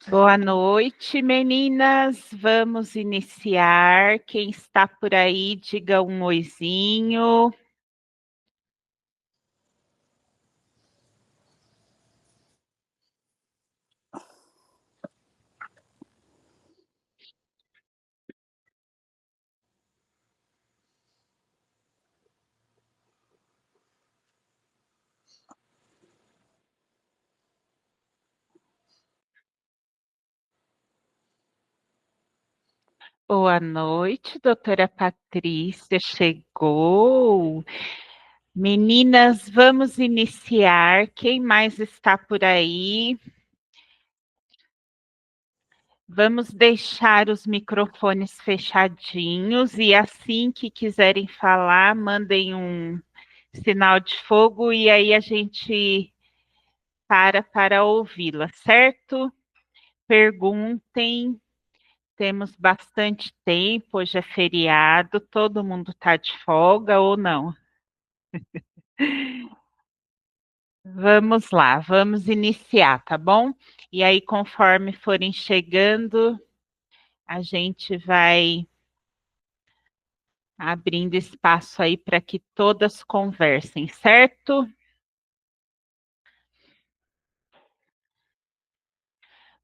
Boa noite, meninas. Vamos iniciar. Quem está por aí, diga um oizinho. Boa noite, doutora Patrícia. Chegou. Meninas, vamos iniciar. Quem mais está por aí? Vamos deixar os microfones fechadinhos e assim que quiserem falar, mandem um sinal de fogo e aí a gente para ouvi-la, certo? Perguntem, temos bastante tempo, hoje é feriado, todo mundo está de folga ou não? Vamos lá, vamos iniciar, tá bom? E aí, conforme forem chegando, a gente vai abrindo espaço aí para que todas conversem, certo?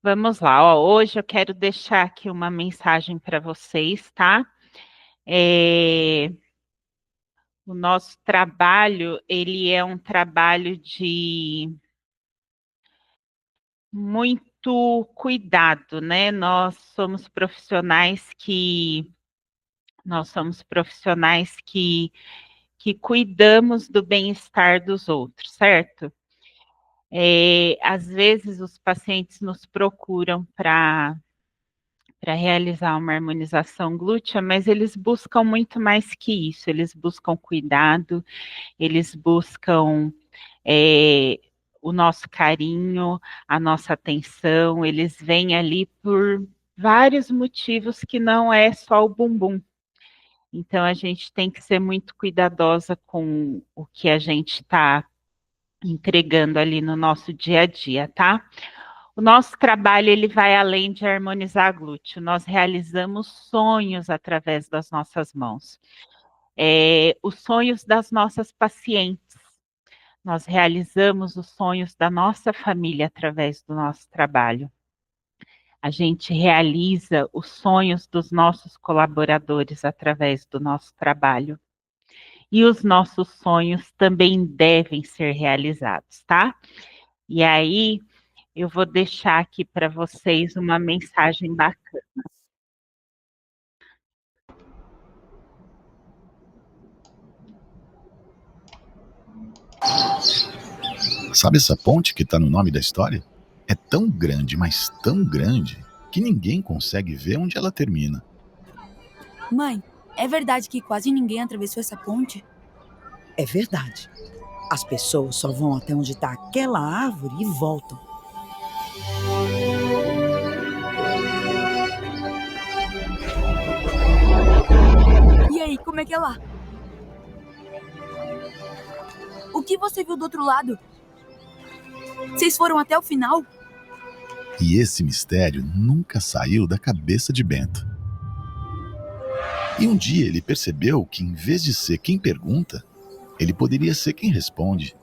Vamos lá, ó, hoje eu quero deixar aqui uma mensagem para vocês, tá? O nosso trabalho, ele é um trabalho de muito cuidado, né? Nós somos profissionais que cuidamos do bem-estar dos outros, certo? Às vezes os pacientes nos procuram para realizar uma harmonização glútea, mas eles buscam muito mais que isso, eles buscam cuidado, eles buscam é, o nosso carinho, a nossa atenção, eles vêm ali por vários motivos que não é só o bumbum. Então a gente tem que ser muito cuidadosa com o que a gente está entregando ali no nosso dia a dia, tá? O nosso trabalho ele vai além de harmonizar glúteo. Nós realizamos sonhos através das nossas mãos. Os sonhos das nossas pacientes. Nós realizamos os sonhos da nossa família através do nosso trabalho. A gente realiza os sonhos dos nossos colaboradores através do nosso trabalho. E os nossos sonhos também devem ser realizados, tá? E aí, eu vou deixar aqui para vocês uma mensagem bacana. Sabe essa ponte que está no nome da história? É tão grande, mas tão grande, que ninguém consegue ver onde ela termina. Mãe, é verdade que quase ninguém atravessou essa ponte? É verdade. As pessoas só vão até onde está aquela árvore e voltam. E aí, como é que é lá? O que você viu do outro lado? Vocês foram até o final? E esse mistério nunca saiu da cabeça de Bento. E um dia ele percebeu que, em vez de ser quem pergunta, ele poderia ser quem responde.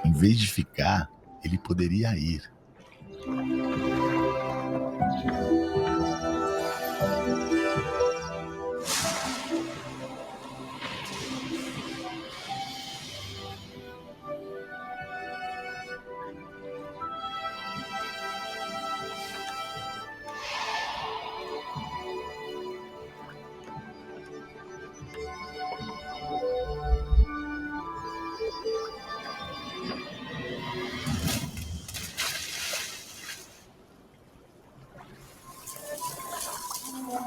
Em vez de ficar, ele poderia ir.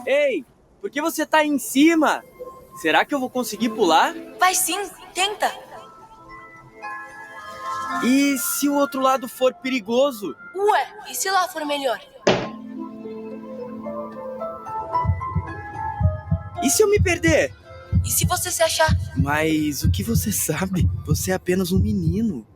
Ei, por que você tá aí em cima? Será que eu vou conseguir pular? Vai sim, tenta! E se o outro lado for perigoso? Ué, e se lá for melhor? E se eu me perder? E se você se achar? Mas o que você sabe? Você é apenas um menino.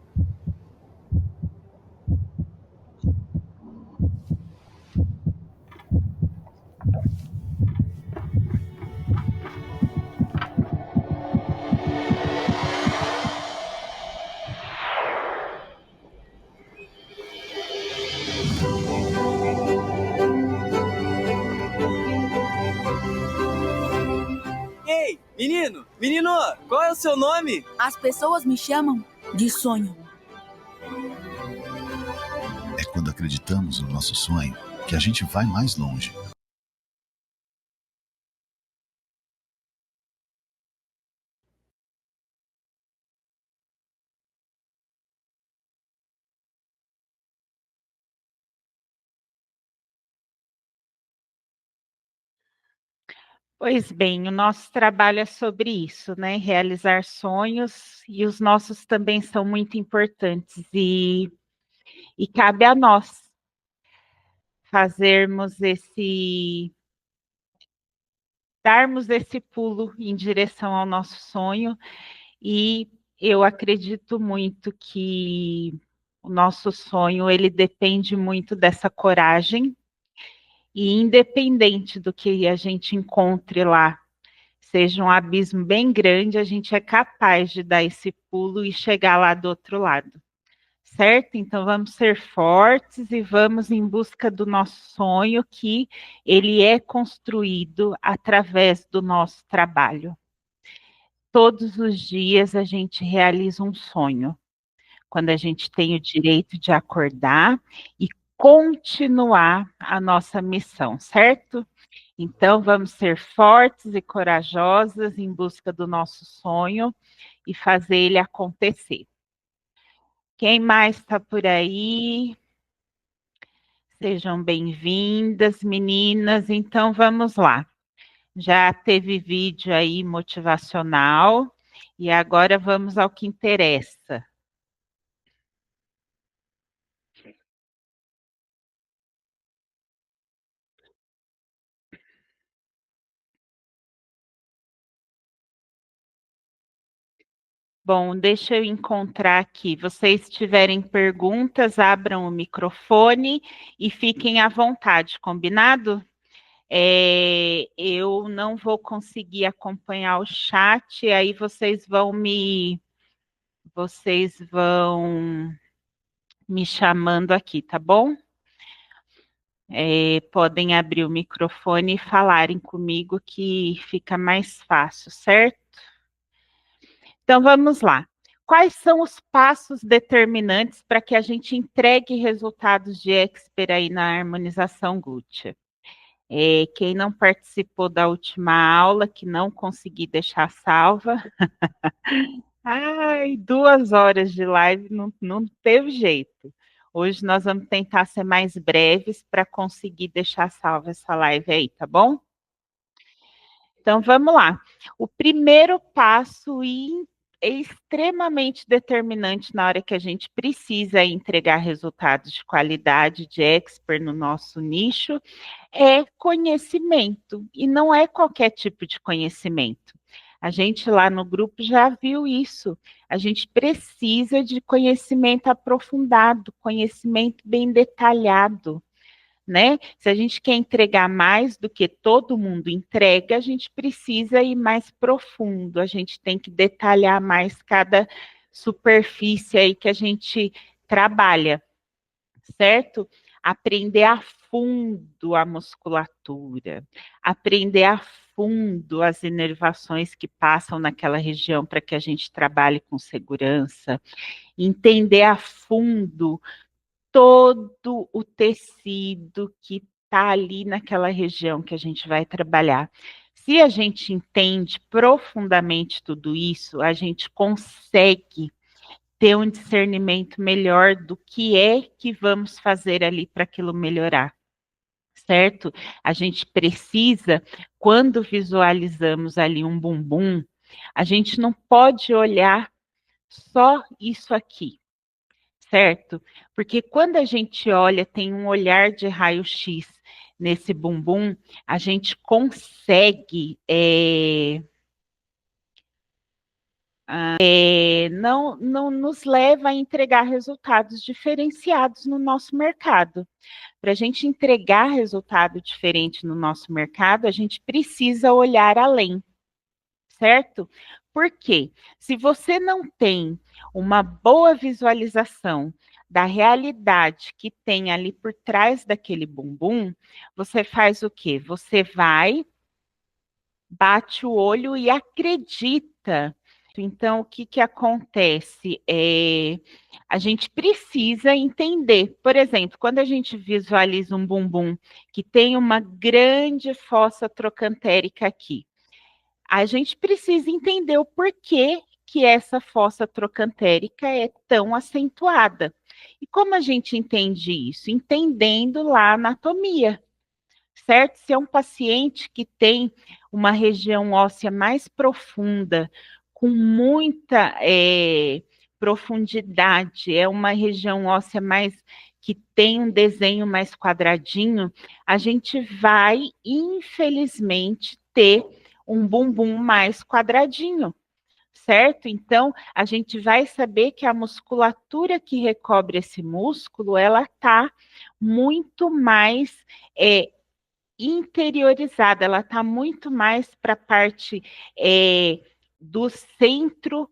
Menino, qual é o seu nome? As pessoas me chamam de sonho. É quando acreditamos no nosso sonho que a gente vai mais longe. Pois bem, o nosso trabalho é sobre isso, né? Realizar sonhos, e os nossos também são muito importantes, e cabe a nós fazermos darmos esse pulo em direção ao nosso sonho, e eu acredito muito que o nosso sonho, ele depende muito dessa coragem, e independente do que a gente encontre lá, seja um abismo bem grande, a gente é capaz de dar esse pulo e chegar lá do outro lado, certo? Então vamos ser fortes e vamos em busca do nosso sonho, que ele é construído através do nosso trabalho. Todos os dias a gente realiza um sonho, quando a gente tem o direito de acordar e continuar a nossa missão, certo? Então, vamos ser fortes e corajosas em busca do nosso sonho e fazer ele acontecer. Quem mais está por aí? Sejam bem-vindas, meninas. Então, vamos lá. Já teve vídeo aí motivacional e agora vamos ao que interessa. Bom, deixa eu encontrar aqui. Vocês tiverem perguntas, abram o microfone e fiquem à vontade, combinado? Eu não vou conseguir acompanhar o chat, aí vocês vão me chamando aqui, tá bom? Podem abrir o microfone e falarem comigo, que fica mais fácil, certo? Então vamos lá. Quais são os passos determinantes para que a gente entregue resultados de expert aí na harmonização glútea? Quem não participou da última aula, que não consegui deixar salva, ai, 2 horas de live não teve jeito. Hoje nós vamos tentar ser mais breves para conseguir deixar salva essa live aí, tá bom? Então vamos lá. O primeiro passo é extremamente determinante na hora que a gente precisa entregar resultados de qualidade, de expert no nosso nicho, é conhecimento. E não é qualquer tipo de conhecimento. A gente lá no grupo já viu isso. A gente precisa de conhecimento aprofundado, conhecimento bem detalhado, né? Se a gente quer entregar mais do que todo mundo entrega, a gente precisa ir mais profundo, a gente tem que detalhar mais cada superfície aí que a gente trabalha, certo? Aprender a fundo a musculatura, aprender a fundo as inervações que passam naquela região para que a gente trabalhe com segurança, entender a fundo todo o tecido que está ali naquela região que a gente vai trabalhar. Se a gente entende profundamente tudo isso, a gente consegue ter um discernimento melhor do que é que vamos fazer ali para aquilo melhorar, certo? A gente precisa, quando visualizamos ali um bumbum, a gente não pode olhar só isso aqui, certo? Porque quando a gente olha, tem um olhar de raio-x nesse bumbum, a gente consegue não nos leva a entregar resultados diferenciados no nosso mercado. Para a gente entregar resultado diferente no nosso mercado, a gente precisa olhar além, certo? Por quê? Se você não tem uma boa visualização da realidade que tem ali por trás daquele bumbum, você faz o quê? Você vai bate o olho e acredita. Então, o que acontece? A gente precisa entender, por exemplo, quando a gente visualiza um bumbum que tem uma grande fossa trocantérica aqui, a gente precisa entender o porquê que essa fossa trocantérica é tão acentuada. E como a gente entende isso? Entendendo lá a anatomia, certo? Se é um paciente que tem uma região óssea mais profunda, com muita profundidade, é uma região óssea mais que tem um desenho mais quadradinho, a gente vai, infelizmente, ter um bumbum mais quadradinho, certo? Então, a gente vai saber que a musculatura que recobre esse músculo, ela está muito mais interiorizada, ela está muito mais para a parte do centro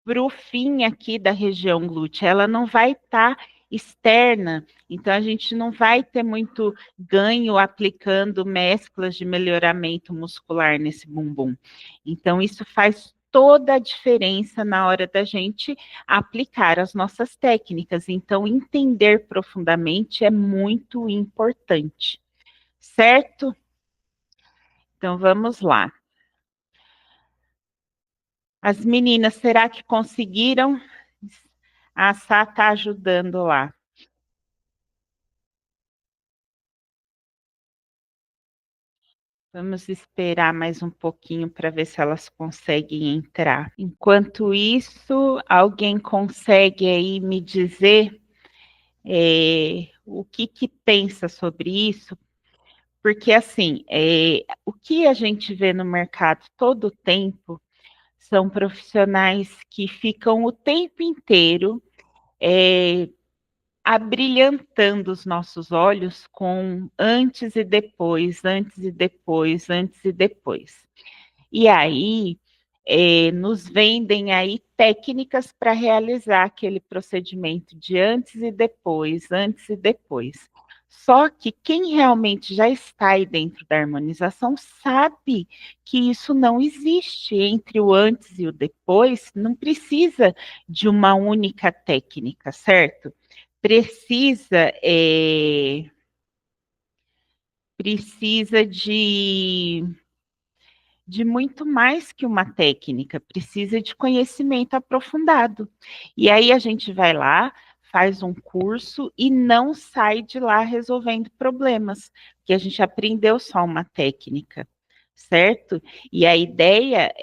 para o fim aqui da região glútea, ela não vai estar externa, então a gente não vai ter muito ganho aplicando mesclas de melhoramento muscular nesse bumbum. Então isso faz toda a diferença na hora da gente aplicar as nossas técnicas. Então entender profundamente é muito importante, certo? Então vamos lá. As meninas, será que conseguiram? A Sá está ajudando lá. Vamos esperar mais um pouquinho para ver se elas conseguem entrar. Enquanto isso, alguém consegue aí me dizer o que pensa sobre isso? Porque, assim, o que a gente vê no mercado todo o tempo são profissionais que ficam o tempo inteiro abrilhantando os nossos olhos com antes e depois, antes e depois, antes e depois. E aí, nos vendem aí técnicas para realizar aquele procedimento de antes e depois, antes e depois. Só que quem realmente já está aí dentro da harmonização sabe que isso não existe entre o antes e o depois, não precisa de uma única técnica, certo? Precisa de muito mais que uma técnica, precisa de conhecimento aprofundado. E aí a gente vai lá, faz um curso e não sai de lá resolvendo problemas, porque a gente aprendeu só uma técnica, certo? E a ideia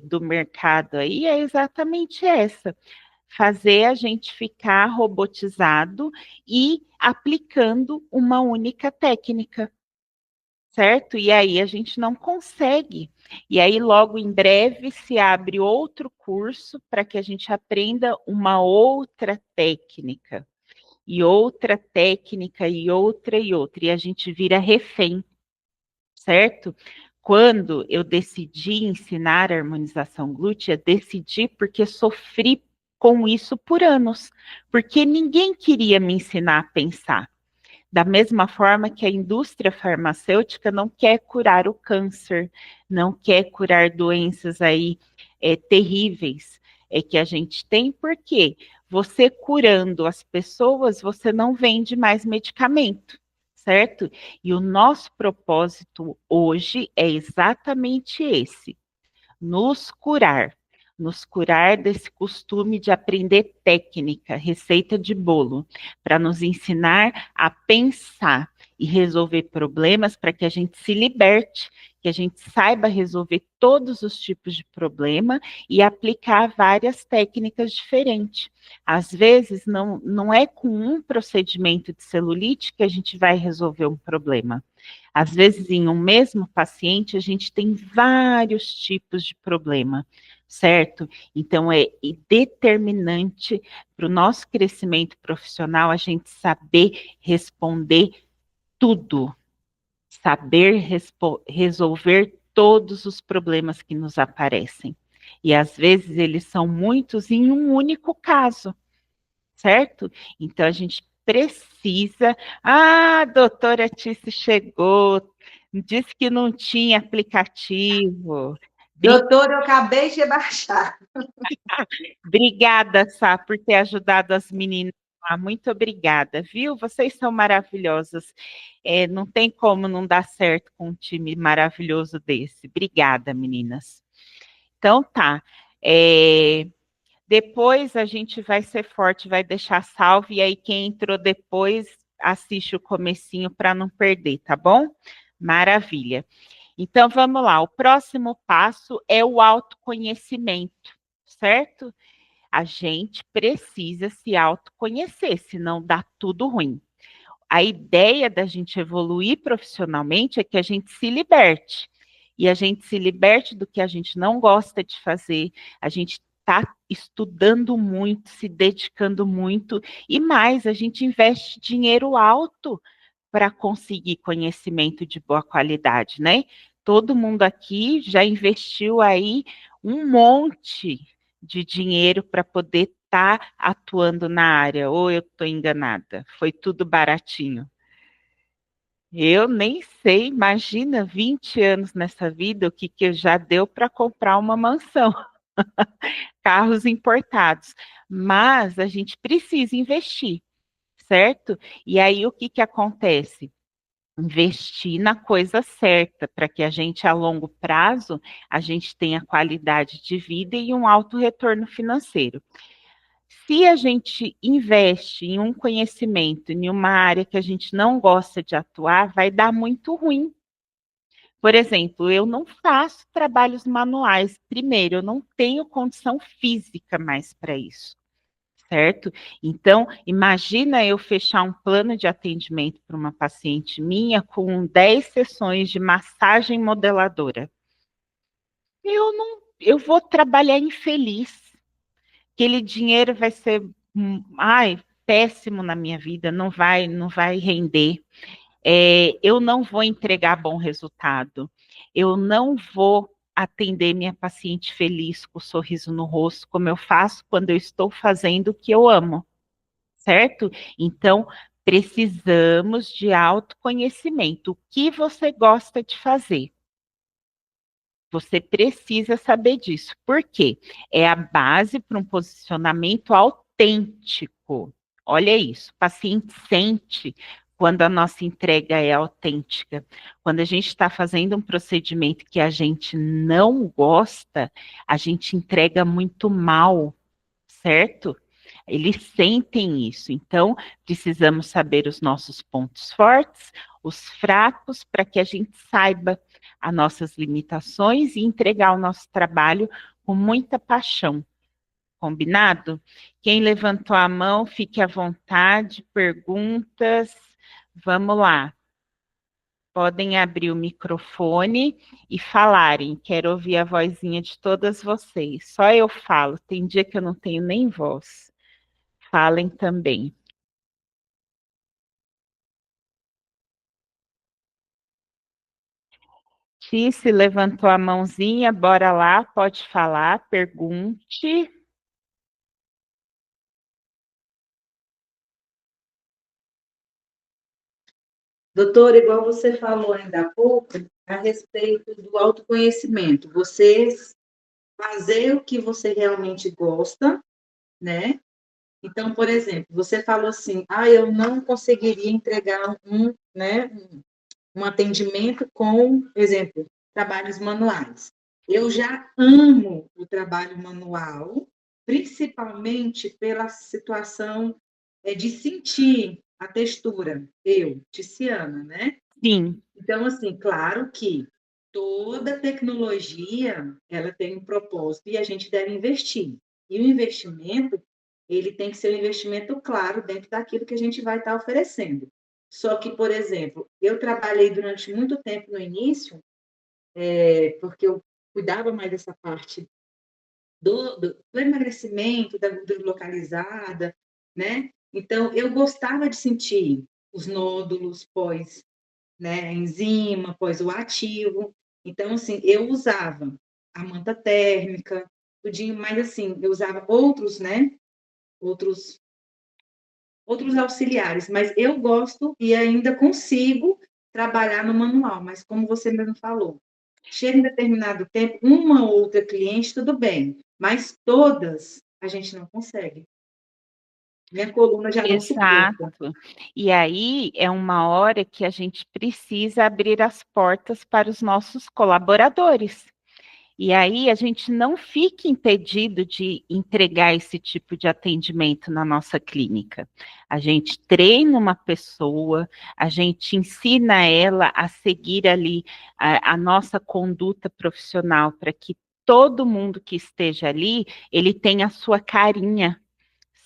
do mercado aí é exatamente essa: fazer a gente ficar robotizado e aplicando uma única técnica, certo? E aí a gente não consegue. E aí, logo em breve, se abre outro curso para que a gente aprenda uma outra técnica, e outra técnica, e outra, e a gente vira refém, certo? Quando eu decidi ensinar a harmonização glútea, decidi porque sofri com isso por anos, porque ninguém queria me ensinar a pensar. Da mesma forma que a indústria farmacêutica não quer curar o câncer, não quer curar doenças aí terríveis que a gente tem, porque você curando as pessoas, você não vende mais medicamento, certo? E o nosso propósito hoje é exatamente esse: nos curar desse costume de aprender técnica, receita de bolo, para nos ensinar a pensar e resolver problemas para que a gente se liberte, que a gente saiba resolver todos os tipos de problema e aplicar várias técnicas diferentes. Às vezes, não é com um procedimento de celulite que a gente vai resolver um problema. Às vezes, em um mesmo paciente, a gente tem vários tipos de problema, certo? Então, é determinante para o nosso crescimento profissional a gente saber responder tudo, saber resolver todos os problemas que nos aparecem. E às vezes eles são muitos em um único caso, certo? Então a gente precisa. Ah, a doutora Tice chegou. Disse que não tinha aplicativo. Doutor, eu acabei de baixar. Obrigada, Sá, por ter ajudado as meninas. Muito obrigada, viu? Vocês são maravilhosas. Não tem como não dar certo com um time maravilhoso desse. Obrigada, meninas. Então tá. Depois a gente vai ser forte, vai deixar salvo, e aí quem entrou depois assiste o comecinho para não perder, tá bom? Maravilha. Então vamos lá. O próximo passo é o autoconhecimento, certo? A gente precisa se autoconhecer, senão dá tudo ruim. A ideia da gente evoluir profissionalmente é que a gente se liberte. E a gente se liberte do que a gente não gosta de fazer, a gente está estudando muito, se dedicando muito, e mais, a gente investe dinheiro alto para conseguir conhecimento de boa qualidade, né? Todo mundo aqui já investiu aí um monte de dinheiro para poder estar atuando na área, ou eu estou enganada? Foi tudo baratinho. Eu nem sei, imagina 20 anos nessa vida, o que já deu para comprar uma mansão, carros importados. Mas a gente precisa investir, certo? E aí o que acontece? Investir na coisa certa, para que a gente, a longo prazo, a gente tenha qualidade de vida e um alto retorno financeiro. Se a gente investe em um conhecimento, em uma área que a gente não gosta de atuar, vai dar muito ruim. Por exemplo, eu não faço trabalhos manuais. Primeiro, eu não tenho condição física mais para isso, certo? Então, imagina eu fechar um plano de atendimento para uma paciente minha com 10 sessões de massagem modeladora. Eu vou trabalhar infeliz. Aquele dinheiro vai ser, péssimo na minha vida, não vai render. Eu não vou entregar bom resultado. Eu não vou atender minha paciente feliz com o sorriso no rosto, como eu faço quando eu estou fazendo o que eu amo, certo? Então, precisamos de autoconhecimento. O que você gosta de fazer? Você precisa saber disso. Por quê? É a base para um posicionamento autêntico. Olha isso, o paciente sente quando a nossa entrega é autêntica. Quando a gente está fazendo um procedimento que a gente não gosta, a gente entrega muito mal, certo? Eles sentem isso. Então, precisamos saber os nossos pontos fortes, os fracos, para que a gente saiba as nossas limitações e entregar o nosso trabalho com muita paixão. Combinado? Quem levantou a mão, fique à vontade, perguntas. Vamos lá. Podem abrir o microfone e falarem. Quero ouvir a vozinha de todas vocês. Só eu falo, tem dia que eu não tenho nem voz. Falem também. Tice levantou a mãozinha, bora lá, pode falar, pergunte. Doutor, igual você falou ainda há pouco, a respeito do autoconhecimento, você fazer o que você realmente gosta, né? Então, por exemplo, você falou assim, eu não conseguiria entregar né, um atendimento com, por exemplo, trabalhos manuais. Eu já amo o trabalho manual, principalmente pela situação de sentir a textura, Tiziana, né? Sim. Então, assim, claro que toda tecnologia, ela tem um propósito e a gente deve investir. E o investimento, ele tem que ser um investimento claro dentro daquilo que a gente vai estar oferecendo. Só que, por exemplo, eu trabalhei durante muito tempo no início, porque eu cuidava mais dessa parte do emagrecimento, da gordura localizada, né? Então, eu gostava de sentir os nódulos pós, né, a enzima, pós o ativo. Então, assim, eu usava a manta térmica, tudinho, mas assim, eu usava outros, né? Outros auxiliares, mas eu gosto e ainda consigo trabalhar no manual, mas como você mesmo falou, chega em determinado tempo, uma ou outra cliente, tudo bem, mas todas a gente não consegue. Minha coluna já não suporta. Exato. E aí é uma hora que a gente precisa abrir as portas para os nossos colaboradores. E aí a gente não fica impedido de entregar esse tipo de atendimento na nossa clínica. A gente treina uma pessoa, a gente ensina ela a seguir ali a nossa conduta profissional para que todo mundo que esteja ali, ele tenha a sua carinha,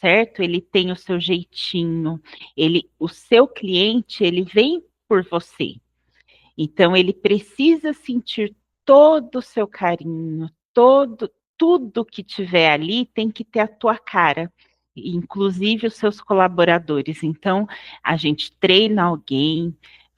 certo? Ele tem o seu jeitinho, o seu cliente, ele vem por você. Então, ele precisa sentir todo o seu carinho, tudo que tiver ali tem que ter a tua cara, inclusive os seus colaboradores. Então, a gente treina alguém,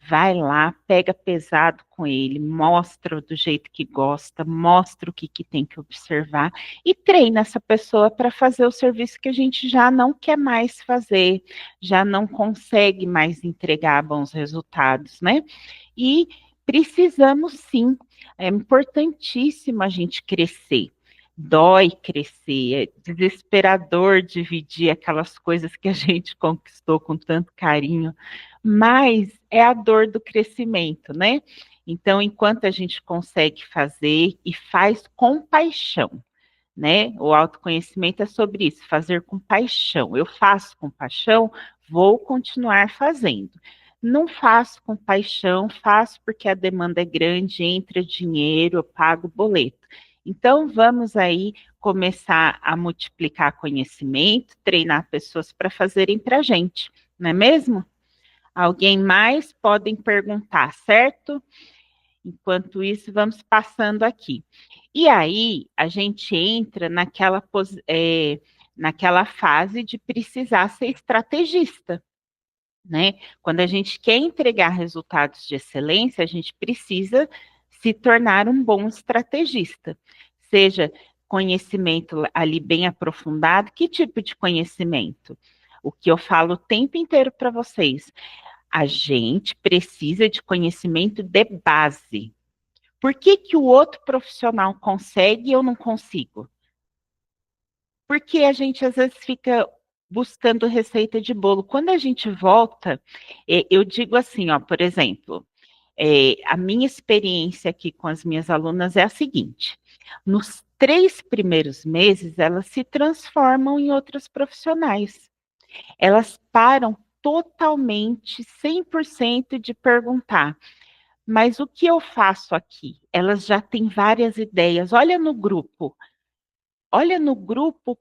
vai lá, pega pesado com ele, mostra do jeito que gosta, mostra o que tem que observar e treina essa pessoa para fazer o serviço que a gente já não quer mais fazer, já não consegue mais entregar bons resultados, né? E precisamos sim, é importantíssimo a gente crescer. Dói crescer, é desesperador dividir aquelas coisas que a gente conquistou com tanto carinho, mas é a dor do crescimento, né? Então, enquanto a gente consegue fazer e faz com paixão, né? O autoconhecimento é sobre isso, fazer com paixão. Eu faço com paixão, vou continuar fazendo. Não faço com paixão, faço porque a demanda é grande, entra dinheiro, eu pago o boleto. Então, vamos aí começar a multiplicar conhecimento, treinar pessoas para fazerem para a gente, não é mesmo? Alguém mais podem perguntar, certo? Enquanto isso, vamos passando aqui. E aí, a gente entra naquela fase de precisar ser estrategista, né? Quando a gente quer entregar resultados de excelência, a gente precisa se tornar um bom estrategista, seja conhecimento ali bem aprofundado, que tipo de conhecimento? O que eu falo o tempo inteiro para vocês, a gente precisa de conhecimento de base. Por que o outro profissional consegue e eu não consigo? Porque a gente às vezes fica buscando receita de bolo. Quando a gente volta, eu digo assim, ó, por exemplo, a minha experiência aqui com as minhas alunas é a seguinte: nos 3 primeiros meses, elas se transformam em outras profissionais. Elas param totalmente, 100% de perguntar. Mas o que eu faço aqui? Elas já têm várias ideias. Olha no grupo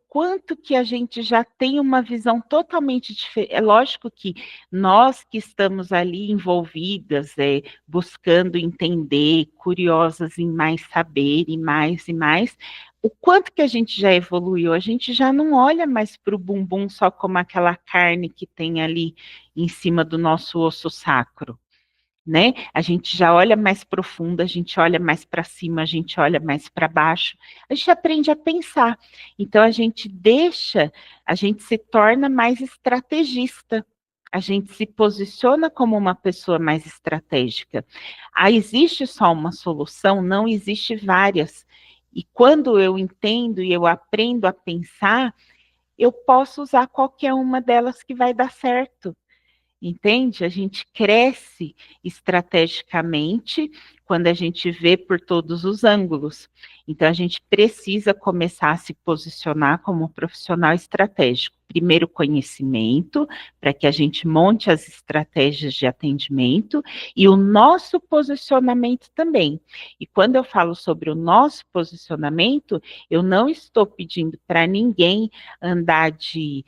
quanto que a gente já tem uma visão totalmente diferente. É lógico que nós que estamos ali envolvidas, buscando entender, curiosas em mais saber e mais, o quanto que a gente já evoluiu, a gente já não olha mais para o bumbum só como aquela carne que tem ali em cima do nosso osso sacro, né? A gente já olha mais profundo, a gente olha mais para cima, a gente olha mais para baixo, a gente aprende a pensar. Então a gente se torna mais estrategista, a gente se posiciona como uma pessoa mais estratégica. Existe só uma solução? Não, existe várias. E quando eu entendo e eu aprendo a pensar, eu posso usar qualquer uma delas que vai dar certo. Entende? A gente cresce estrategicamente quando a gente vê por todos os ângulos. Então, a gente precisa começar a se posicionar como um profissional estratégico. Primeiro, conhecimento, para que a gente monte as estratégias de atendimento e o nosso posicionamento também. E quando eu falo sobre o nosso posicionamento, eu não estou pedindo para ninguém andar de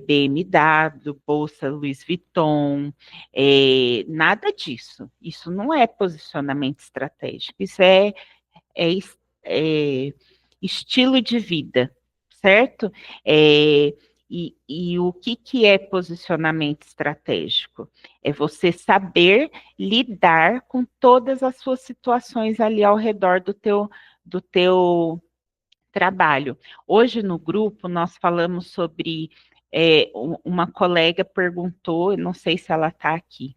BMW, bolsa Louis Vuitton, nada disso. Isso não é posicionamento estratégico, isso é estilo de vida, certo? E o que é posicionamento estratégico? É você saber lidar com todas as suas situações ali ao redor do teu trabalho. Hoje no grupo nós falamos sobre uma colega perguntou, não sei se ela está aqui,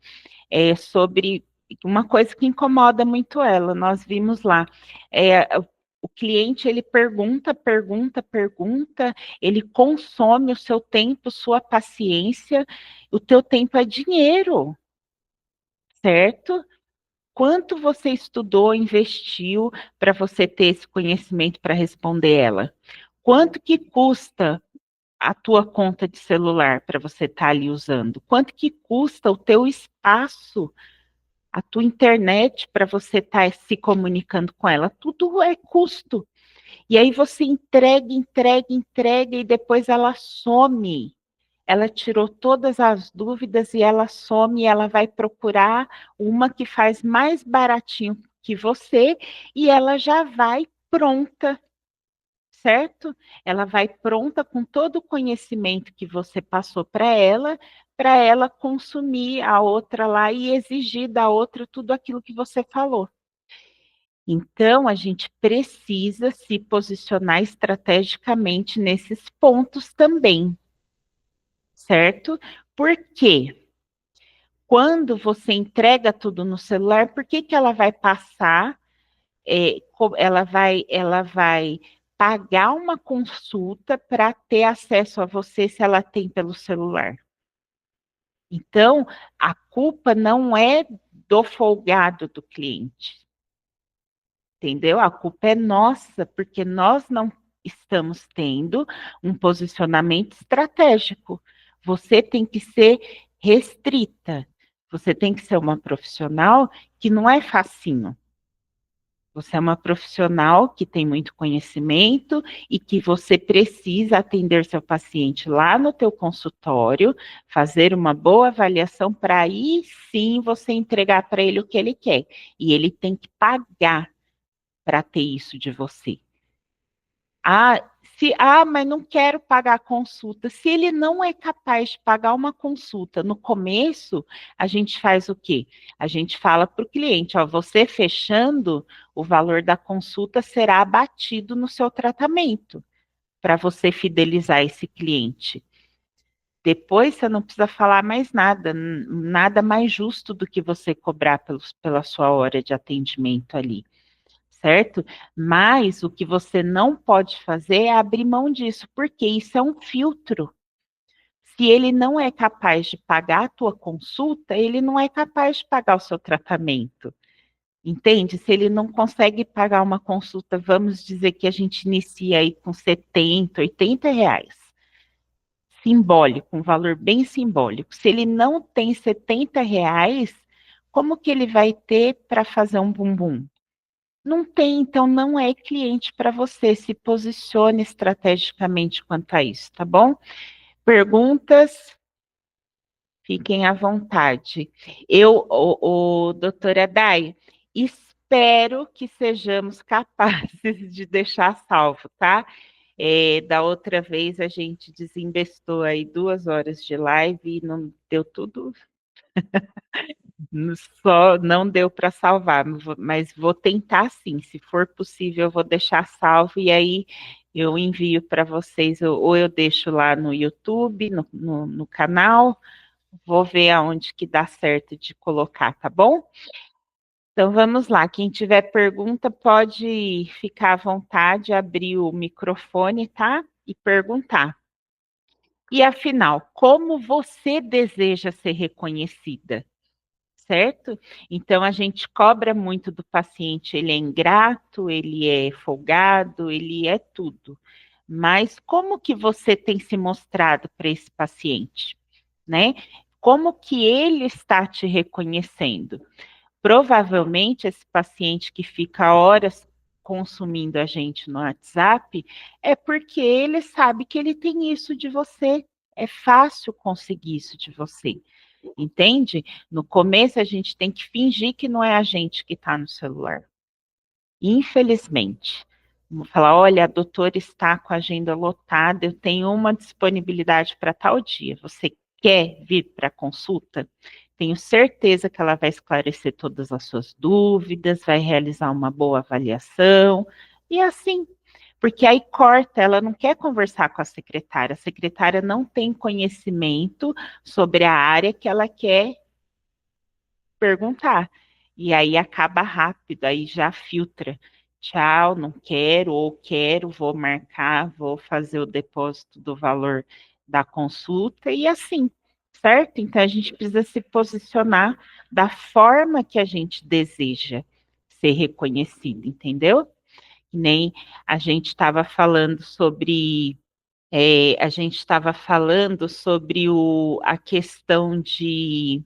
sobre uma coisa que incomoda muito ela, nós vimos lá, o cliente, ele pergunta, ele consome o seu tempo, sua paciência, o teu tempo é dinheiro, certo? Quanto você estudou, investiu para você ter esse conhecimento para responder ela? Quanto que custa a tua conta de celular para você estar ali usando? Quanto que custa o teu espaço, a tua internet para você estar se comunicando com ela? Tudo é custo. E aí você entrega e depois ela some. Ela tirou todas as dúvidas e ela some, e ela vai procurar uma que faz mais baratinho que você e ela já vai pronta, certo? Ela vai pronta com todo o conhecimento que você passou para ela consumir a outra lá e exigir da outra tudo aquilo que você falou. Então, a gente precisa se posicionar estrategicamente nesses pontos também, certo? Por quê? Quando você entrega tudo no celular, por que que ela vai passar, ela vai pagar uma consulta para ter acesso a você se ela tem pelo celular? Então, a culpa não é do folgado do cliente, entendeu? A culpa é nossa, porque nós não estamos tendo um posicionamento estratégico. Você tem que ser restrita. Você tem que ser uma profissional que não é facinho. Você é uma profissional que tem muito conhecimento e que você precisa atender seu paciente lá no teu consultório, fazer uma boa avaliação para aí sim você entregar para ele o que ele quer. E ele tem que pagar para ter isso de você. Mas não quero pagar a consulta. Se ele não é capaz de pagar uma consulta no começo, a gente faz o quê? A gente fala para o cliente, ó, você fechando, o valor da consulta será abatido no seu tratamento, para você fidelizar esse cliente. Depois você não precisa falar mais nada, nada mais justo do que você cobrar pela sua hora de atendimento ali, certo? Mas o que você não pode fazer é abrir mão disso, porque isso é um filtro. Se ele não é capaz de pagar a tua consulta, ele não é capaz de pagar o seu tratamento. Entende? Se ele não consegue pagar uma consulta, vamos dizer que a gente inicia aí com 70, 80 reais. Simbólico, um valor bem simbólico. Se ele não tem 70 reais, como que ele vai ter para fazer um bumbum? Não tem, então não é cliente para você. Se posicione estrategicamente quanto a isso, tá bom? Perguntas, fiquem à vontade. Doutora Dai, espero que sejamos capazes de deixar salvo, tá? Da outra vez a gente desinvestou aí 2 horas de live e não deu tudo, só não deu para salvar, mas vou tentar sim, se for possível eu vou deixar salvo e aí eu envio para vocês, ou eu deixo lá no YouTube, no canal, vou ver aonde que dá certo de colocar, tá bom? Então vamos lá, quem tiver pergunta pode ficar à vontade, abrir o microfone, tá? E perguntar. E afinal, como você deseja ser reconhecida? Certo? Então a gente cobra muito do paciente, ele é ingrato, ele é folgado, ele é tudo. Mas como que você tem se mostrado para esse paciente, né? Como que ele está te reconhecendo? Provavelmente esse paciente que fica horas consumindo a gente no WhatsApp é porque ele sabe que ele tem isso de você. É fácil conseguir isso de você. Entende? No começo a gente tem que fingir que não é a gente que está no celular. Infelizmente. Vamos falar, olha, a doutora está com a agenda lotada, eu tenho uma disponibilidade para tal dia. Você quer vir para a consulta? Tenho certeza que ela vai esclarecer todas as suas dúvidas, vai realizar uma boa avaliação, e assim, porque aí corta, ela não quer conversar com a secretária não tem conhecimento sobre a área que ela quer perguntar. e aí acaba rápido, aí já filtra. Tchau, não quero, ou quero, vou marcar, vou fazer o depósito do valor da consulta e assim, certo? Então a gente precisa se posicionar da forma que a gente deseja ser reconhecido, entendeu? Que nem a gente estava falando sobre a gente estava falando sobre a questão de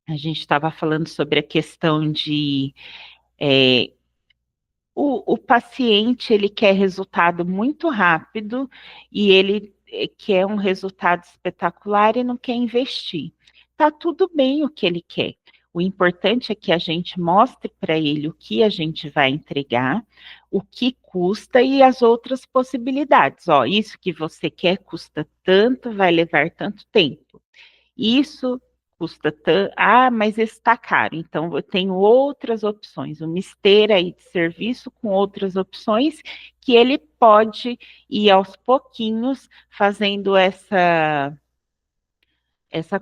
a gente estava falando sobre a questão de é, o paciente ele quer resultado muito rápido e ele quer um resultado espetacular e não quer investir. Tá tudo bem o que ele quer. O importante é que a gente mostre para ele o que a gente vai entregar, o que custa e as outras possibilidades. Ó, isso que você quer custa tanto, vai levar tanto tempo. Isso custa tanto. Ah, mas está caro. Então, eu tenho outras opções, uma esteira aí de serviço com outras opções que ele pode ir aos pouquinhos fazendo essa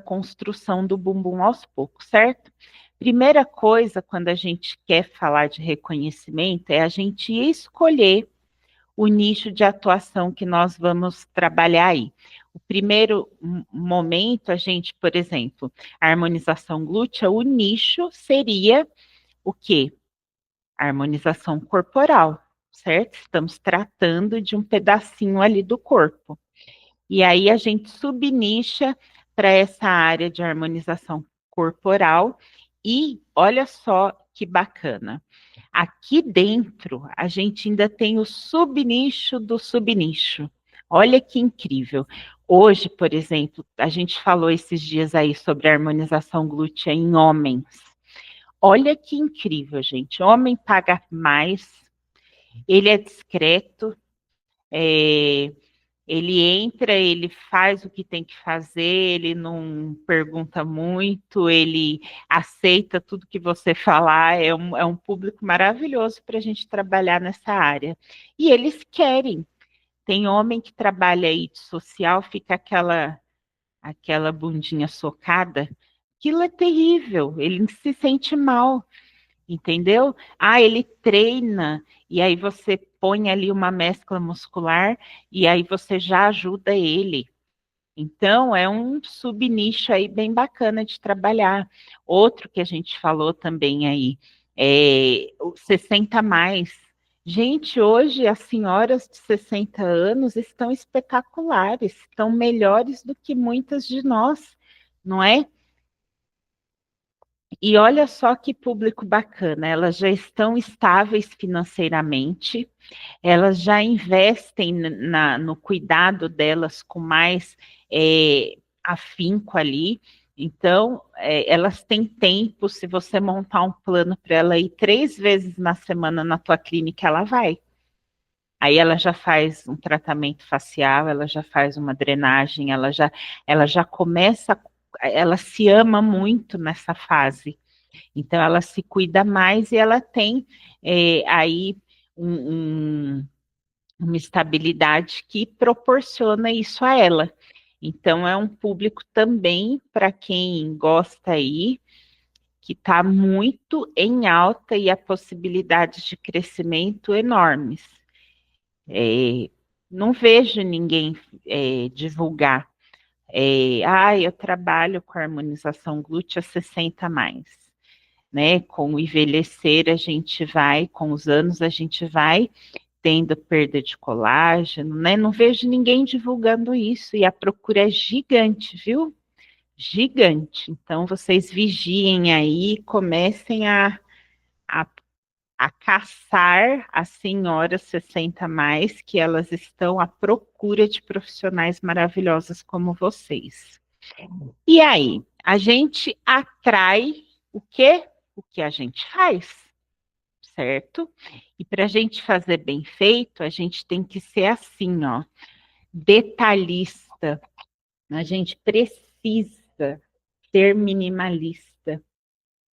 construção do bumbum aos poucos, certo? Primeira coisa, quando a gente quer falar de reconhecimento, é a gente escolher o nicho de atuação que nós vamos trabalhar aí. O primeiro momento, a gente, por exemplo, a harmonização glútea, o nicho seria o quê? A harmonização corporal, certo? Estamos tratando de um pedacinho ali do corpo. E aí a gente subnicha para essa área de harmonização corporal e olha só que bacana. Aqui dentro, a gente ainda tem o subnicho do subnicho. Olha que incrível. Hoje, por exemplo, a gente falou esses dias aí sobre a harmonização glútea em homens. Olha que incrível, gente. Homem paga mais, ele é discreto, é, ele entra, ele faz o que tem que fazer, ele não pergunta muito, ele aceita tudo que você falar, é um público maravilhoso para a gente trabalhar nessa área. E eles querem. Tem homem que trabalha aí de social, fica aquela bundinha socada. Aquilo é terrível, ele se sente mal. Entendeu? Ah, ele treina, e aí você põe ali uma mescla muscular, e aí você já ajuda ele. Então, é um subnicho aí bem bacana de trabalhar. Outro que a gente falou também aí, é o 60 mais. Gente, hoje as senhoras de 60 anos estão espetaculares, estão melhores do que muitas de nós, não é? E olha só que público bacana, elas já estão estáveis financeiramente, elas já investem no cuidado delas com mais afinco ali. Então, elas têm tempo, se você montar um plano para ela ir 3 vezes na semana na tua clínica, ela vai. Aí ela já faz um tratamento facial, ela já faz uma drenagem, ela já começa, ela se ama muito nessa fase. Então, ela se cuida mais e ela tem aí uma estabilidade que proporciona isso a ela. Então, é um público também para quem gosta aí, que está muito em alta e a possibilidades de crescimento enormes. Não vejo ninguém divulgar. Eu trabalho com harmonização glútea 60 mais. Né? Com o envelhecer, a gente vai, com os anos, a gente vai tendo perda de colágeno, né? Não vejo ninguém divulgando isso e a procura é gigante, viu? Gigante. Então, vocês vigiem aí, comecem a, a caçar as senhoras 60 mais, que elas estão à procura de profissionais maravilhosas como vocês. E aí, a gente atrai o quê? O que a gente faz, certo? E para a gente fazer bem feito, a gente tem que ser assim, ó, detalhista. A gente precisa ser minimalista.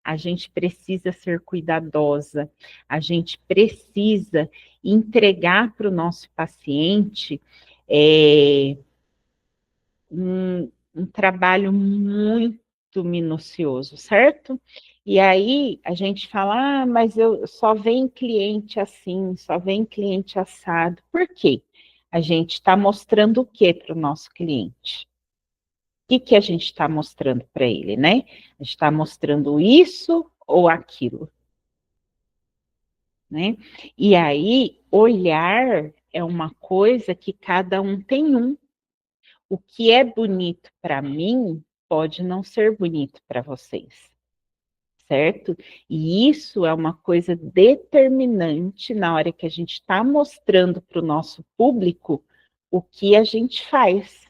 A gente precisa ser cuidadosa. A gente precisa entregar para o nosso paciente um trabalho muito minucioso, certo? E aí a gente fala, ah, mas eu só vem cliente assim, só vem cliente assado. Por quê? A gente está mostrando o que para o nosso cliente? O que a gente está mostrando para ele, né? A gente está mostrando isso ou aquilo, né? E aí, olhar é uma coisa que cada um tem um. O que é bonito para mim pode não ser bonito para vocês, certo? E isso é uma coisa determinante na hora que a gente está mostrando para o nosso público o que a gente faz.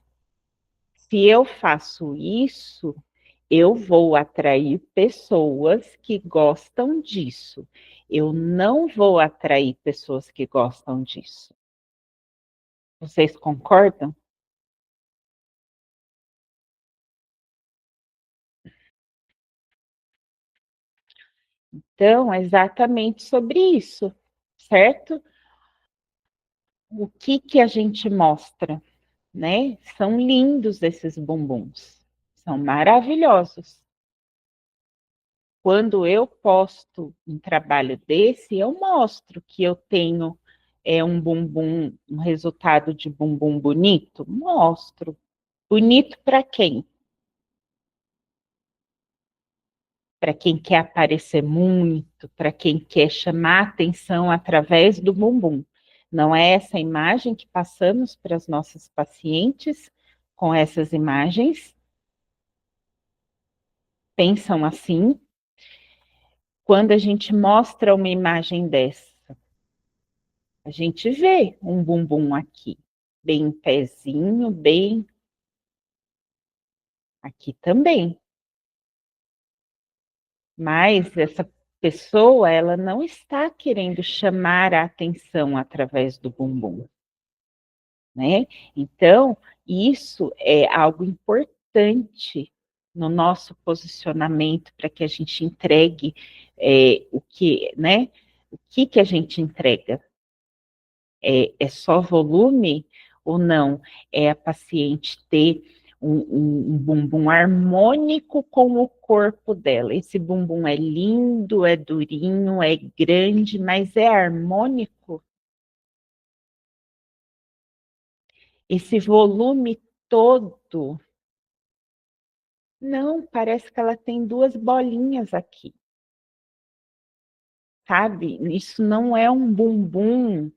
Se eu faço isso, eu vou atrair pessoas que gostam disso. Eu não vou atrair pessoas que gostam disso. Vocês concordam? Então, é exatamente sobre isso, certo? O que a gente mostra, né? São lindos esses bumbuns, são maravilhosos. Quando eu posto um trabalho desse, eu mostro que eu tenho um bumbum, um resultado de bumbum bonito? Mostro. Bonito para quem? Para quem quer aparecer muito, para quem quer chamar atenção através do bumbum. Não é essa imagem que passamos para as nossas pacientes com essas imagens? Pensam assim? Quando a gente mostra uma imagem dessa, a gente vê um bumbum aqui, bem em pezinho, bem aqui também. Mas essa pessoa, ela não está querendo chamar a atenção através do bumbum, né? Então, isso é algo importante no nosso posicionamento para que a gente entregue o que, né? O que a gente entrega? É só volume ou não? É a paciente ter um bumbum harmônico com o corpo dela. Esse bumbum é lindo, é durinho, é grande, mas é harmônico? Esse volume todo? Não, parece que ela tem duas bolinhas aqui. Sabe? Isso não é um bumbum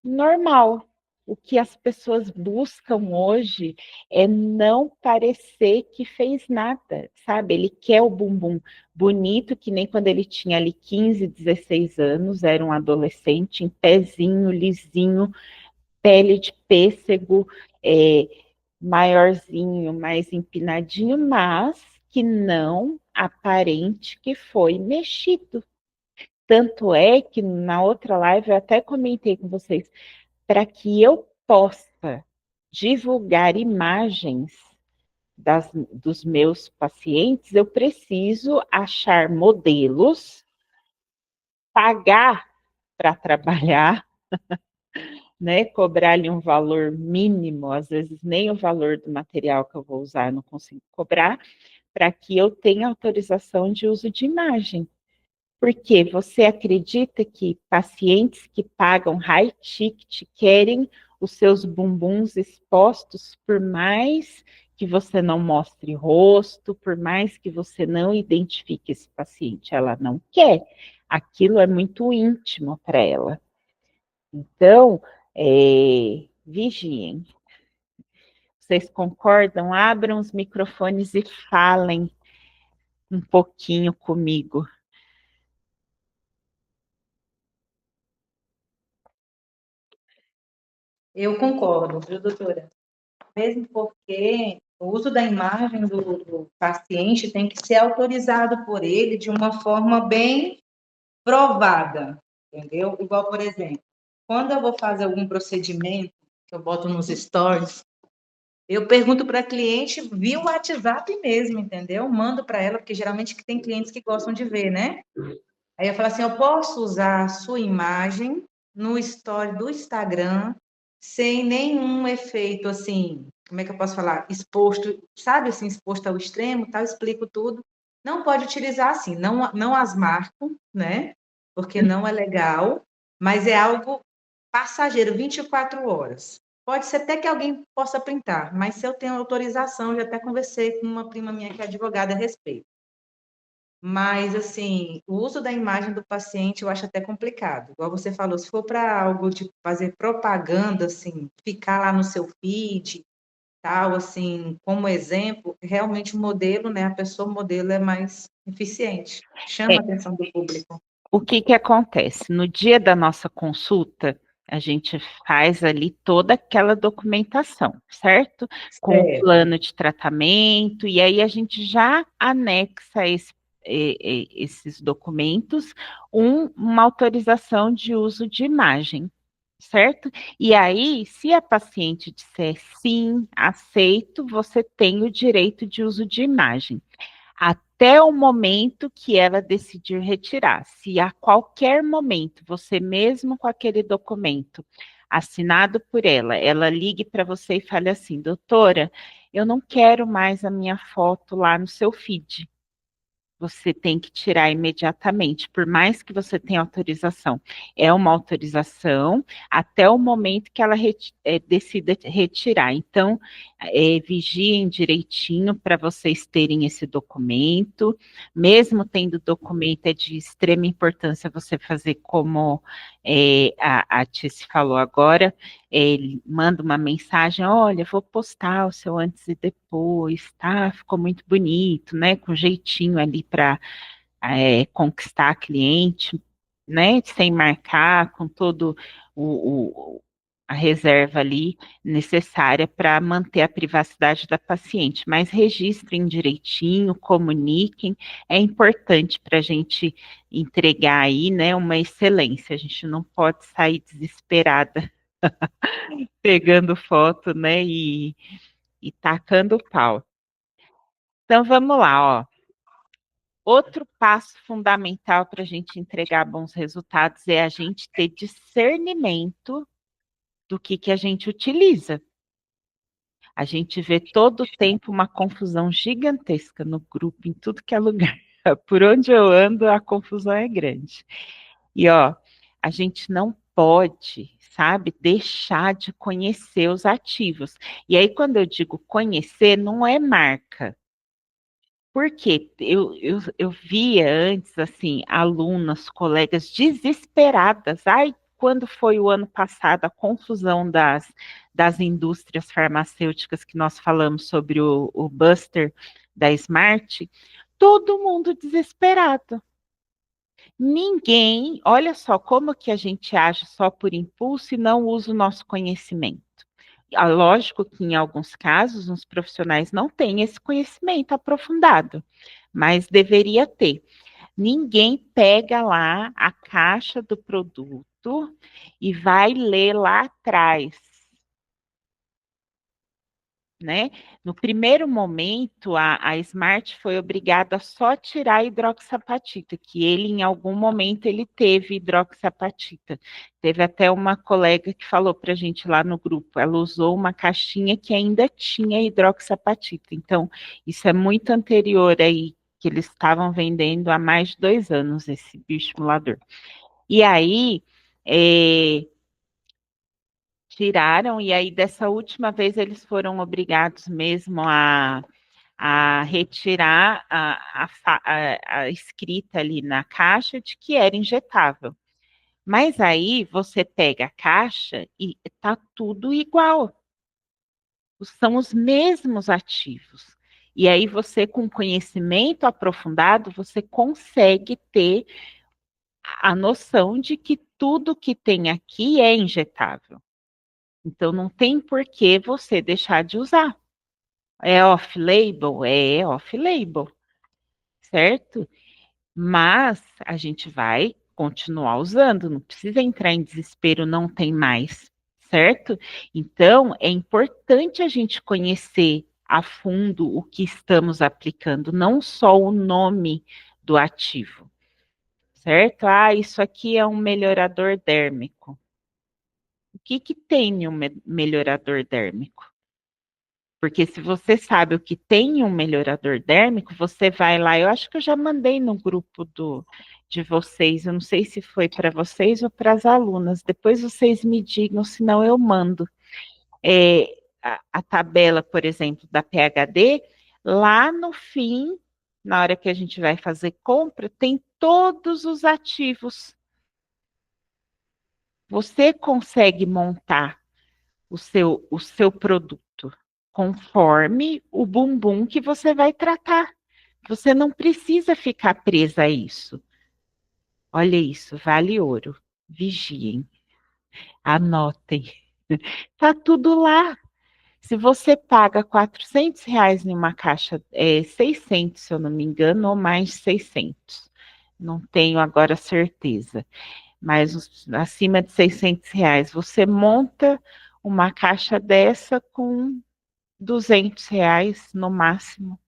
normal. O que as pessoas buscam hoje é não parecer que fez nada, sabe? Ele quer o bumbum bonito, que nem quando ele tinha ali 15, 16 anos, era um adolescente, em pezinho, lisinho, pele de pêssego, maiorzinho, mais empinadinho, mas que não aparente que foi mexido. Tanto é que na outra live eu até comentei com vocês, para que eu possa divulgar imagens dos meus pacientes, eu preciso achar modelos, pagar para trabalhar, né, cobrar ali um valor mínimo, às vezes nem o valor do material que eu vou usar eu não consigo cobrar, para que eu tenha autorização de uso de imagem. Porque você acredita que pacientes que pagam high ticket querem os seus bumbuns expostos, por mais que você não mostre rosto, por mais que você não identifique esse paciente, ela não quer. Aquilo é muito íntimo para ela. Então, vigiem. Vocês concordam? Abram os microfones e falem um pouquinho comigo. Eu concordo, viu, doutora? Mesmo porque o uso da imagem do paciente tem que ser autorizado por ele de uma forma bem provada, entendeu? Igual, por exemplo, quando eu vou fazer algum procedimento, que eu boto nos stories, eu pergunto para a cliente via o WhatsApp mesmo, entendeu? Mando para ela, porque geralmente tem clientes que gostam de ver, né? Aí eu falo assim, eu posso usar a sua imagem no story do Instagram sem nenhum efeito, assim, como é que eu posso falar? Exposto, sabe, assim, exposto ao extremo, tal, explico tudo. Não pode utilizar assim, não as marco, né? Porque não é legal, mas é algo passageiro, 24 horas. Pode ser até que alguém possa printar, mas se eu tenho autorização, já até conversei com uma prima minha que é advogada a respeito. Mas, assim, o uso da imagem do paciente eu acho até complicado. Igual você falou, se for para algo de fazer propaganda, assim, ficar lá no seu feed, tal, assim, como exemplo, realmente o modelo, né, a pessoa modelo é mais eficiente, É, chama a atenção do público. o que que acontece? No dia da nossa consulta, a gente faz ali toda aquela documentação, certo? Com o Certo. plano de tratamento, e aí a gente já anexa esses documentos uma autorização de uso de imagem, certo? E aí, se a paciente disser sim, aceito, você tem o direito de uso de imagem até o momento que ela decidir retirar. Se a qualquer momento, você mesmo com aquele documento assinado por ela, ela ligue para você e fale assim, doutora, eu não quero mais a minha foto lá no seu feed. Você tem que tirar imediatamente, por mais que você tenha autorização. É uma autorização até o momento que ela decida retirar. Então, vigiem direitinho para vocês terem esse documento. Mesmo tendo documento, é de extrema importância você fazer como a Tice falou agora, ele manda uma mensagem, olha, vou postar o seu antes e depois, tá? Ficou muito bonito, né? Com jeitinho ali para conquistar cliente, né? Sem marcar, com todo a reserva ali necessária para manter a privacidade da paciente, mas registrem direitinho, comuniquem, é importante para a gente entregar aí, né, uma excelência, a gente não pode sair desesperada pegando foto, né, e tacando pau. Então vamos lá, ó. Outro passo fundamental para a gente entregar bons resultados é a gente ter discernimento do que a gente utiliza. A gente vê todo o tempo uma confusão gigantesca no grupo, em tudo que é lugar. Por onde eu ando, a confusão é grande. E ó, a gente não pode, sabe, deixar de conhecer os ativos. E aí, quando eu digo conhecer, não é marca. Porque eu via antes, assim, alunas, colegas desesperadas. Ai, quando foi o ano passado a confusão das indústrias farmacêuticas que nós falamos sobre o Buster da Smart, todo mundo desesperado. Ninguém, olha só como que a gente age só por impulso e não usa o nosso conhecimento. Lógico que em alguns casos os profissionais não têm esse conhecimento aprofundado, mas deveria ter. Ninguém pega lá a caixa do produto e vai ler lá atrás, né? No primeiro momento, a Smart foi obrigada a só tirar a hidroxapatita, que ele, em algum momento, ele teve hidroxapatita. Teve até uma colega que falou para a gente lá no grupo, ela usou uma caixinha que ainda tinha hidroxapatita. Então, isso é muito anterior aí, que eles estavam vendendo há mais de 2 anos, esse bioestimulador. E aí, tiraram, e aí dessa última vez eles foram obrigados mesmo a retirar a escrita ali na caixa de que era injetável. Mas aí você pega a caixa e tá tudo igual. São os mesmos ativos. E aí você, com conhecimento aprofundado, você consegue ter a noção de que tudo que tem aqui é injetável. Então não tem por que você deixar de usar. É off-label? É off-label, certo? Mas a gente vai continuar usando, não precisa entrar em desespero, não tem mais, certo? Então, é importante a gente conhecer a fundo o que estamos aplicando, não só o nome do ativo, certo? Ah, isso aqui é um melhorador dérmico. O que que tem um melhorador dérmico? Porque se você sabe o que tem um melhorador dérmico, você vai lá. Eu acho que eu já mandei no grupo de vocês. Eu não sei se foi para vocês ou para as alunas. Depois vocês me digam, senão eu mando. A tabela, por exemplo, da PhD, lá no fim, na hora que a gente vai fazer compra, tem todos os ativos. Você consegue montar o seu produto conforme o bumbum que você vai tratar. Você não precisa ficar presa a isso. Olha isso, vale ouro. Vigiem, anotem. Tá tudo lá. Se você paga R$ 400 em uma caixa, 600, se eu não me engano, ou mais de 600. Não tenho agora certeza. Mas acima de R$ 600, você monta uma caixa dessa com R$ 200 no máximo,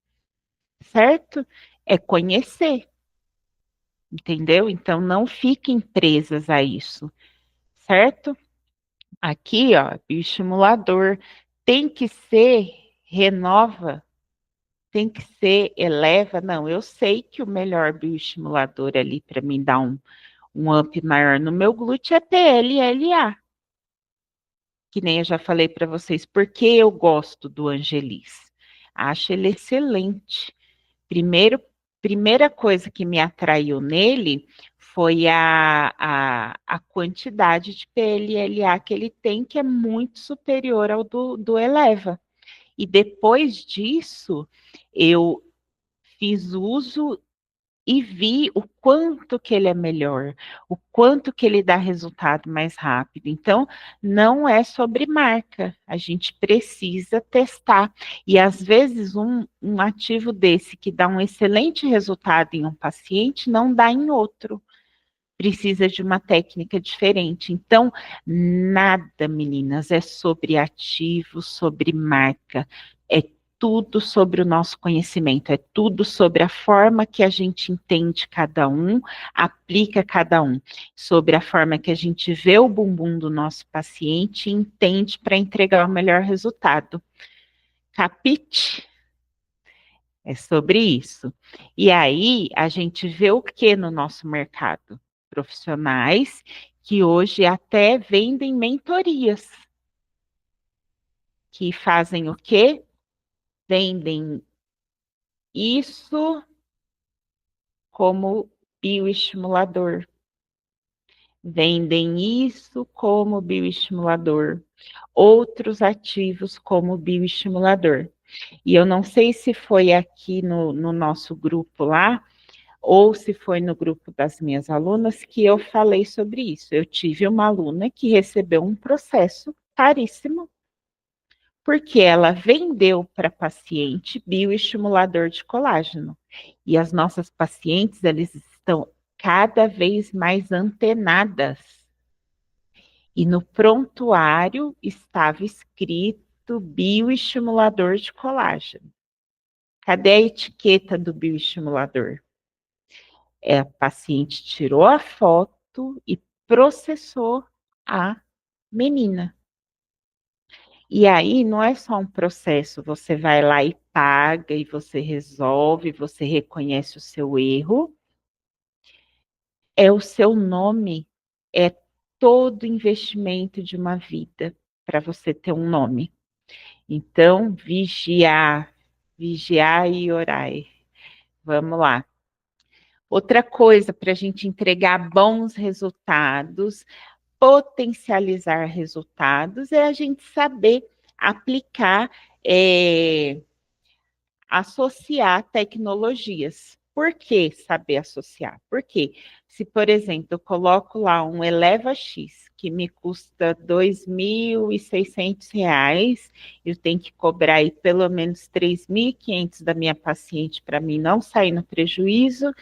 certo? É conhecer, entendeu? Então não fiquem presas a isso, certo? Aqui, ó, bioestimulador tem que ser renova, tem que ser eleva. Não, eu sei que o melhor bioestimulador ali para mim dar um up maior no meu glúteo é PLLA. Que nem eu já falei para vocês, porque eu gosto do Angelis. Acho ele excelente. Primeira coisa que me atraiu nele foi a quantidade de PLLA que ele tem, que é muito superior ao do Eleva. E depois disso, eu fiz uso e vi o quanto que ele é melhor, o quanto que ele dá resultado mais rápido. Então, não é sobre marca, a gente precisa testar. E às vezes um ativo desse que dá um excelente resultado em um paciente não dá em outro. Precisa de uma técnica diferente. Então, nada, meninas, é sobre ativo, sobre marca. É tudo sobre o nosso conhecimento, é tudo sobre a forma que a gente entende cada um, aplica cada um, sobre a forma que a gente vê o bumbum do nosso paciente e entende para entregar o melhor resultado. Capite? É sobre isso. E aí, a gente vê o que no nosso mercado? Profissionais que hoje até vendem mentorias, que fazem o quê? Vendem isso como bioestimulador. Vendem isso como bioestimulador. Outros ativos como bioestimulador. E eu não sei se foi aqui no nosso grupo lá, ou se foi no grupo das minhas alunas que eu falei sobre isso. Eu tive uma aluna que recebeu um processo caríssimo, porque ela vendeu para paciente bioestimulador de colágeno. E as nossas pacientes, eles estão cada vez mais antenadas. E no prontuário estava escrito bioestimulador de colágeno. Cadê a etiqueta do bioestimulador? A paciente tirou a foto e processou a menina. E aí não é só um processo, você vai lá e paga, e você resolve, você reconhece o seu erro. É o seu nome, é todo investimento de uma vida para você ter um nome. Então, vigiar e orai. Vamos lá. Outra coisa para a gente entregar bons resultados, potencializar resultados, é a gente saber aplicar, associar tecnologias. Por que saber associar? Porque se, por exemplo, eu coloco lá um Eleva X, que me custa R$ 2.600, eu tenho que cobrar aí pelo menos 3.500 da minha paciente para mim não sair no prejuízo,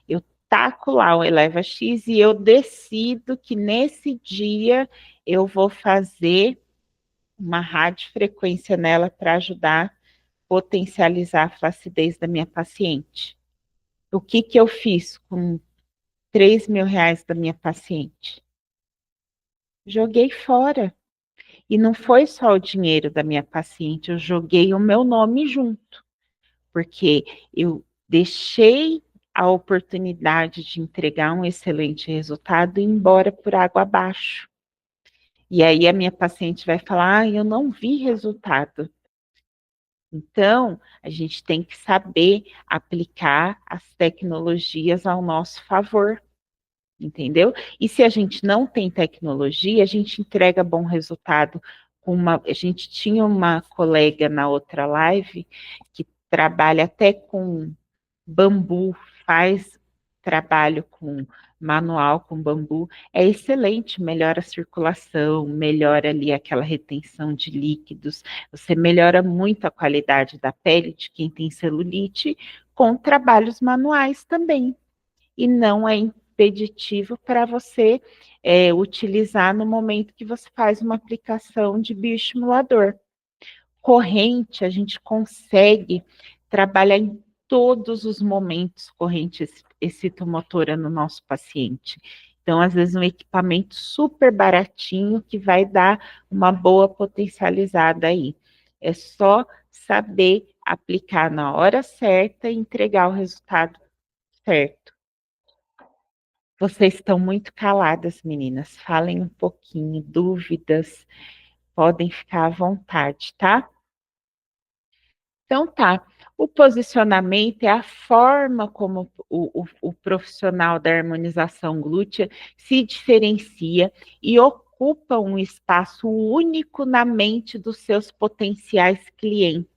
eu taco lá o Eleva X e eu decido que nesse dia eu vou fazer uma radiofrequência nela para ajudar potencializar a flacidez da minha paciente. O que eu fiz com R$ 3.000 da minha paciente? Joguei fora. E não foi só o dinheiro da minha paciente, eu joguei o meu nome junto, porque eu deixei a oportunidade de entregar um excelente resultado e ir embora por água abaixo. E aí a minha paciente vai falar: eu não vi resultado. Então, a gente tem que saber aplicar as tecnologias ao nosso favor, entendeu? E se a gente não tem tecnologia, a gente entrega bom resultado. A gente tinha uma colega na outra live que trabalha até com bambu, faz trabalho com manual com bambu, é excelente, melhora a circulação, melhora ali aquela retenção de líquidos, você melhora muito a qualidade da pele de quem tem celulite com trabalhos manuais também. E não é impeditivo para você utilizar no momento que você faz uma aplicação de bioestimulador. Corrente, a gente consegue trabalhar em todos os momentos corrente excitomotora no nosso paciente. Então, às vezes, um equipamento super baratinho que vai dar uma boa potencializada aí. É só saber aplicar na hora certa e entregar o resultado certo. Vocês estão muito caladas, meninas. Falem um pouquinho, dúvidas, podem ficar à vontade, tá? Então tá. O posicionamento é a forma como o profissional da harmonização glútea se diferencia e ocupa um espaço único na mente dos seus potenciais clientes.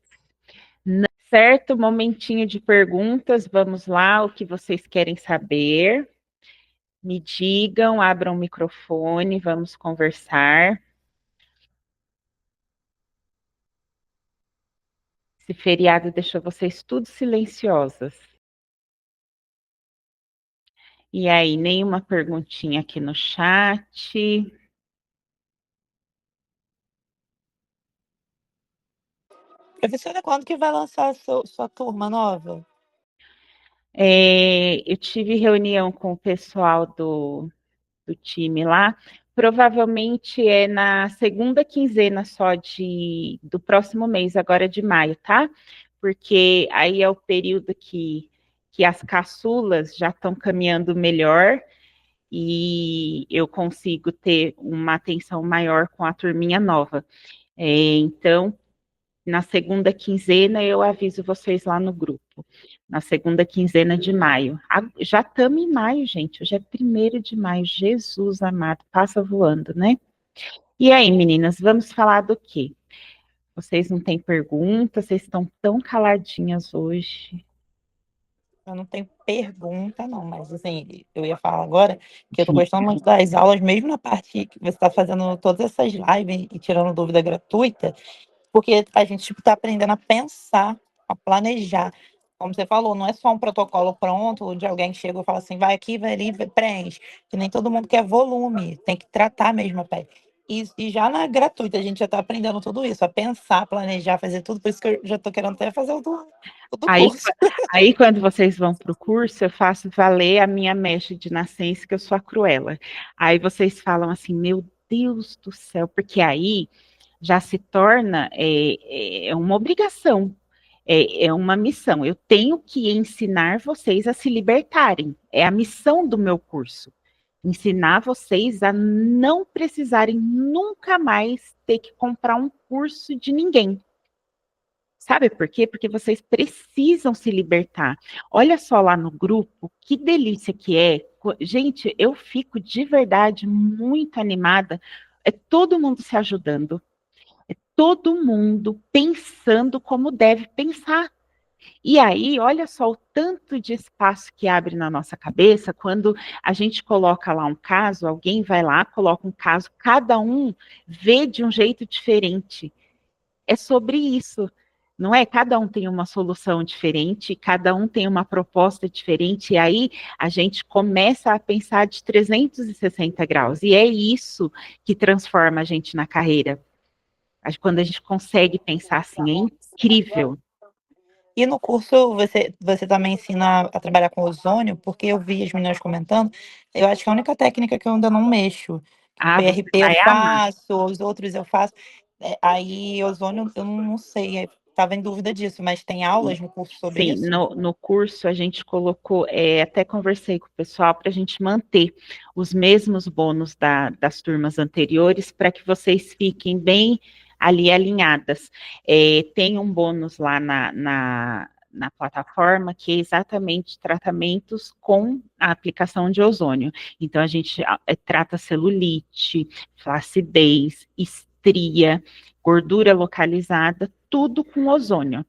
Certo? Momentinho de perguntas, vamos lá, o que vocês querem saber? Me digam, abram o microfone, vamos conversar. Esse feriado deixou vocês tudo silenciosas. E aí, nenhuma perguntinha aqui no chat. Professora, quando que vai lançar a sua turma nova? Eu tive reunião com o pessoal do time lá. Provavelmente é na segunda quinzena só do próximo mês, agora de maio, tá? Porque aí é o período que as caçulas já estão caminhando melhor e eu consigo ter uma atenção maior com a turminha nova. Então, na segunda quinzena, eu aviso vocês lá no grupo. Na segunda quinzena de maio. Já estamos em maio, gente. Hoje é 1º de maio. Jesus amado, passa voando, né? E aí, meninas, vamos falar do quê? Vocês não têm pergunta? Vocês estão tão caladinhas hoje. Eu não tenho pergunta, não, mas assim, eu ia falar agora que eu tô gostando muito das aulas, mesmo na parte que você está fazendo todas essas lives e tirando dúvida gratuita, porque a gente tipo, tá aprendendo a pensar, a planejar. Como você falou, não é só um protocolo pronto, de alguém que chega e fala assim, vai aqui, vai ali, preenche. Que nem todo mundo quer volume, tem que tratar mesmo a pele. E já na gratuita, a gente já está aprendendo tudo isso, a pensar, planejar, fazer tudo. Por isso que eu já estou querendo até fazer o do curso. Aí, quando vocês vão para o curso, eu faço valer a minha mecha de nascença, que eu sou a Cruella. Aí vocês falam assim, meu Deus do céu, porque aí já se torna uma obrigação, é uma missão. Eu tenho que ensinar vocês a se libertarem. É a missão do meu curso. Ensinar vocês a não precisarem nunca mais ter que comprar um curso de ninguém. Sabe por quê? Porque vocês precisam se libertar. Olha só lá no grupo, que delícia que é. Gente, eu fico de verdade muito animada. É todo mundo se ajudando. É todo mundo pensando como deve pensar. E aí, olha só o tanto de espaço que abre na nossa cabeça quando a gente coloca lá um caso, alguém vai lá, coloca um caso, cada um vê de um jeito diferente. É sobre isso, não é? Cada um tem uma solução diferente, cada um tem uma proposta diferente, e aí a gente começa a pensar de 360 graus, e é isso que transforma a gente na carreira. Quando a gente consegue pensar assim, é incrível. E no curso você também ensina a trabalhar com ozônio, porque eu vi as meninas comentando, eu acho que a única técnica que eu ainda não mexo, Ah, você PRP eu vai amar. faço, os outros eu faço. Aí, ozônio, eu não sei, estava em dúvida disso, mas tem aulas no curso sobre Sim, isso? no curso a gente colocou, até conversei com o pessoal para a gente manter os mesmos bônus das turmas anteriores para que vocês fiquem bem ali alinhadas. Tem um bônus lá na plataforma que é exatamente tratamentos com a aplicação de ozônio. Então a gente trata celulite, flacidez, estria, gordura localizada, tudo com ozônio.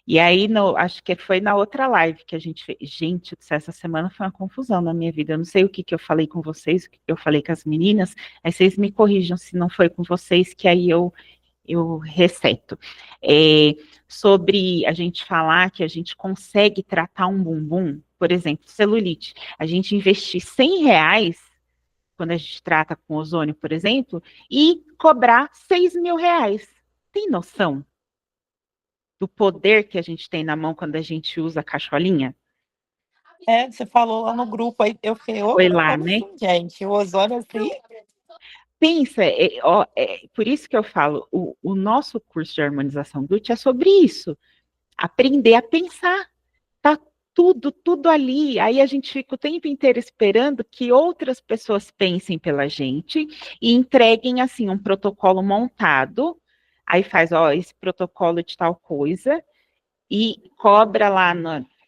E aí, acho que foi na outra live que a gente fez. Gente, essa semana foi uma confusão na minha vida. Eu não sei o que eu falei com vocês, o que eu falei com as meninas. Aí vocês me corrijam se não foi com vocês, que aí eu reseto. Sobre a gente falar que a gente consegue tratar um bumbum, por exemplo, celulite. A gente investir R$ 100 quando a gente trata com ozônio, por exemplo, e cobrar R$ 6.000. Tem noção do poder que a gente tem na mão quando a gente usa a cacholinha? Você falou lá no grupo, aí eu fiquei, Foi opa, lá, como né? assim, gente? O ozônio assim? Pensa, por isso que eu falo, o nosso curso de harmonização glútea é sobre isso, aprender a pensar, tá tudo ali, aí a gente fica o tempo inteiro esperando que outras pessoas pensem pela gente e entreguem, assim, um protocolo montado, aí faz, esse protocolo de tal coisa, e cobra lá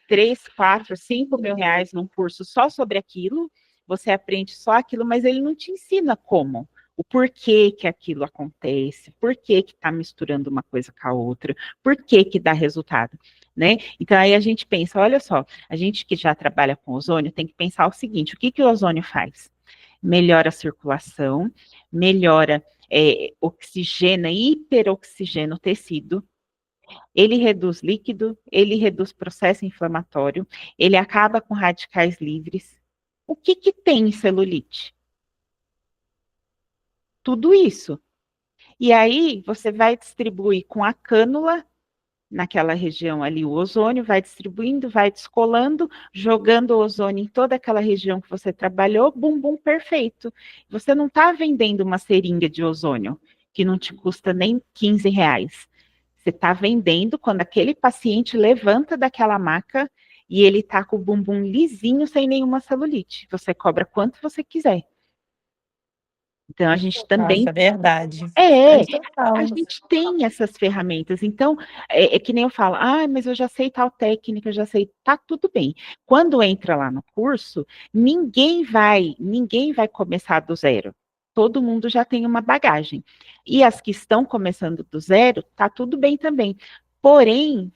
3, 4, 5 mil reais num curso só sobre aquilo, você aprende só aquilo, mas ele não te ensina como, o porquê que aquilo acontece, por que está misturando uma coisa com a outra, por que dá resultado, né? Então aí a gente pensa, olha só, a gente que já trabalha com ozônio tem que pensar o seguinte, o que o ozônio faz? Melhora a circulação, melhora, oxigena, hiperoxigena o tecido, ele reduz líquido, ele reduz processo inflamatório, ele acaba com radicais livres. O que tem em celulite? Tudo isso. E aí você vai distribuir com a cânula naquela região ali o ozônio, vai distribuindo, vai descolando, jogando o ozônio em toda aquela região que você trabalhou, bumbum perfeito. Você não está vendendo uma seringa de ozônio que não te custa nem R$ 15. Você está vendendo quando aquele paciente levanta daquela maca e ele está com o bumbum lisinho, sem nenhuma celulite. Você cobra quanto você quiser. Então, a gente também Nossa, verdade. é, Total. a gente tem essas ferramentas. Então, que nem eu falo, mas eu já sei tal técnica, eu já sei, tá tudo bem. Quando entra lá no curso, ninguém vai começar do zero. Todo mundo já tem uma bagagem. E as que estão começando do zero, tá tudo bem também. Porém,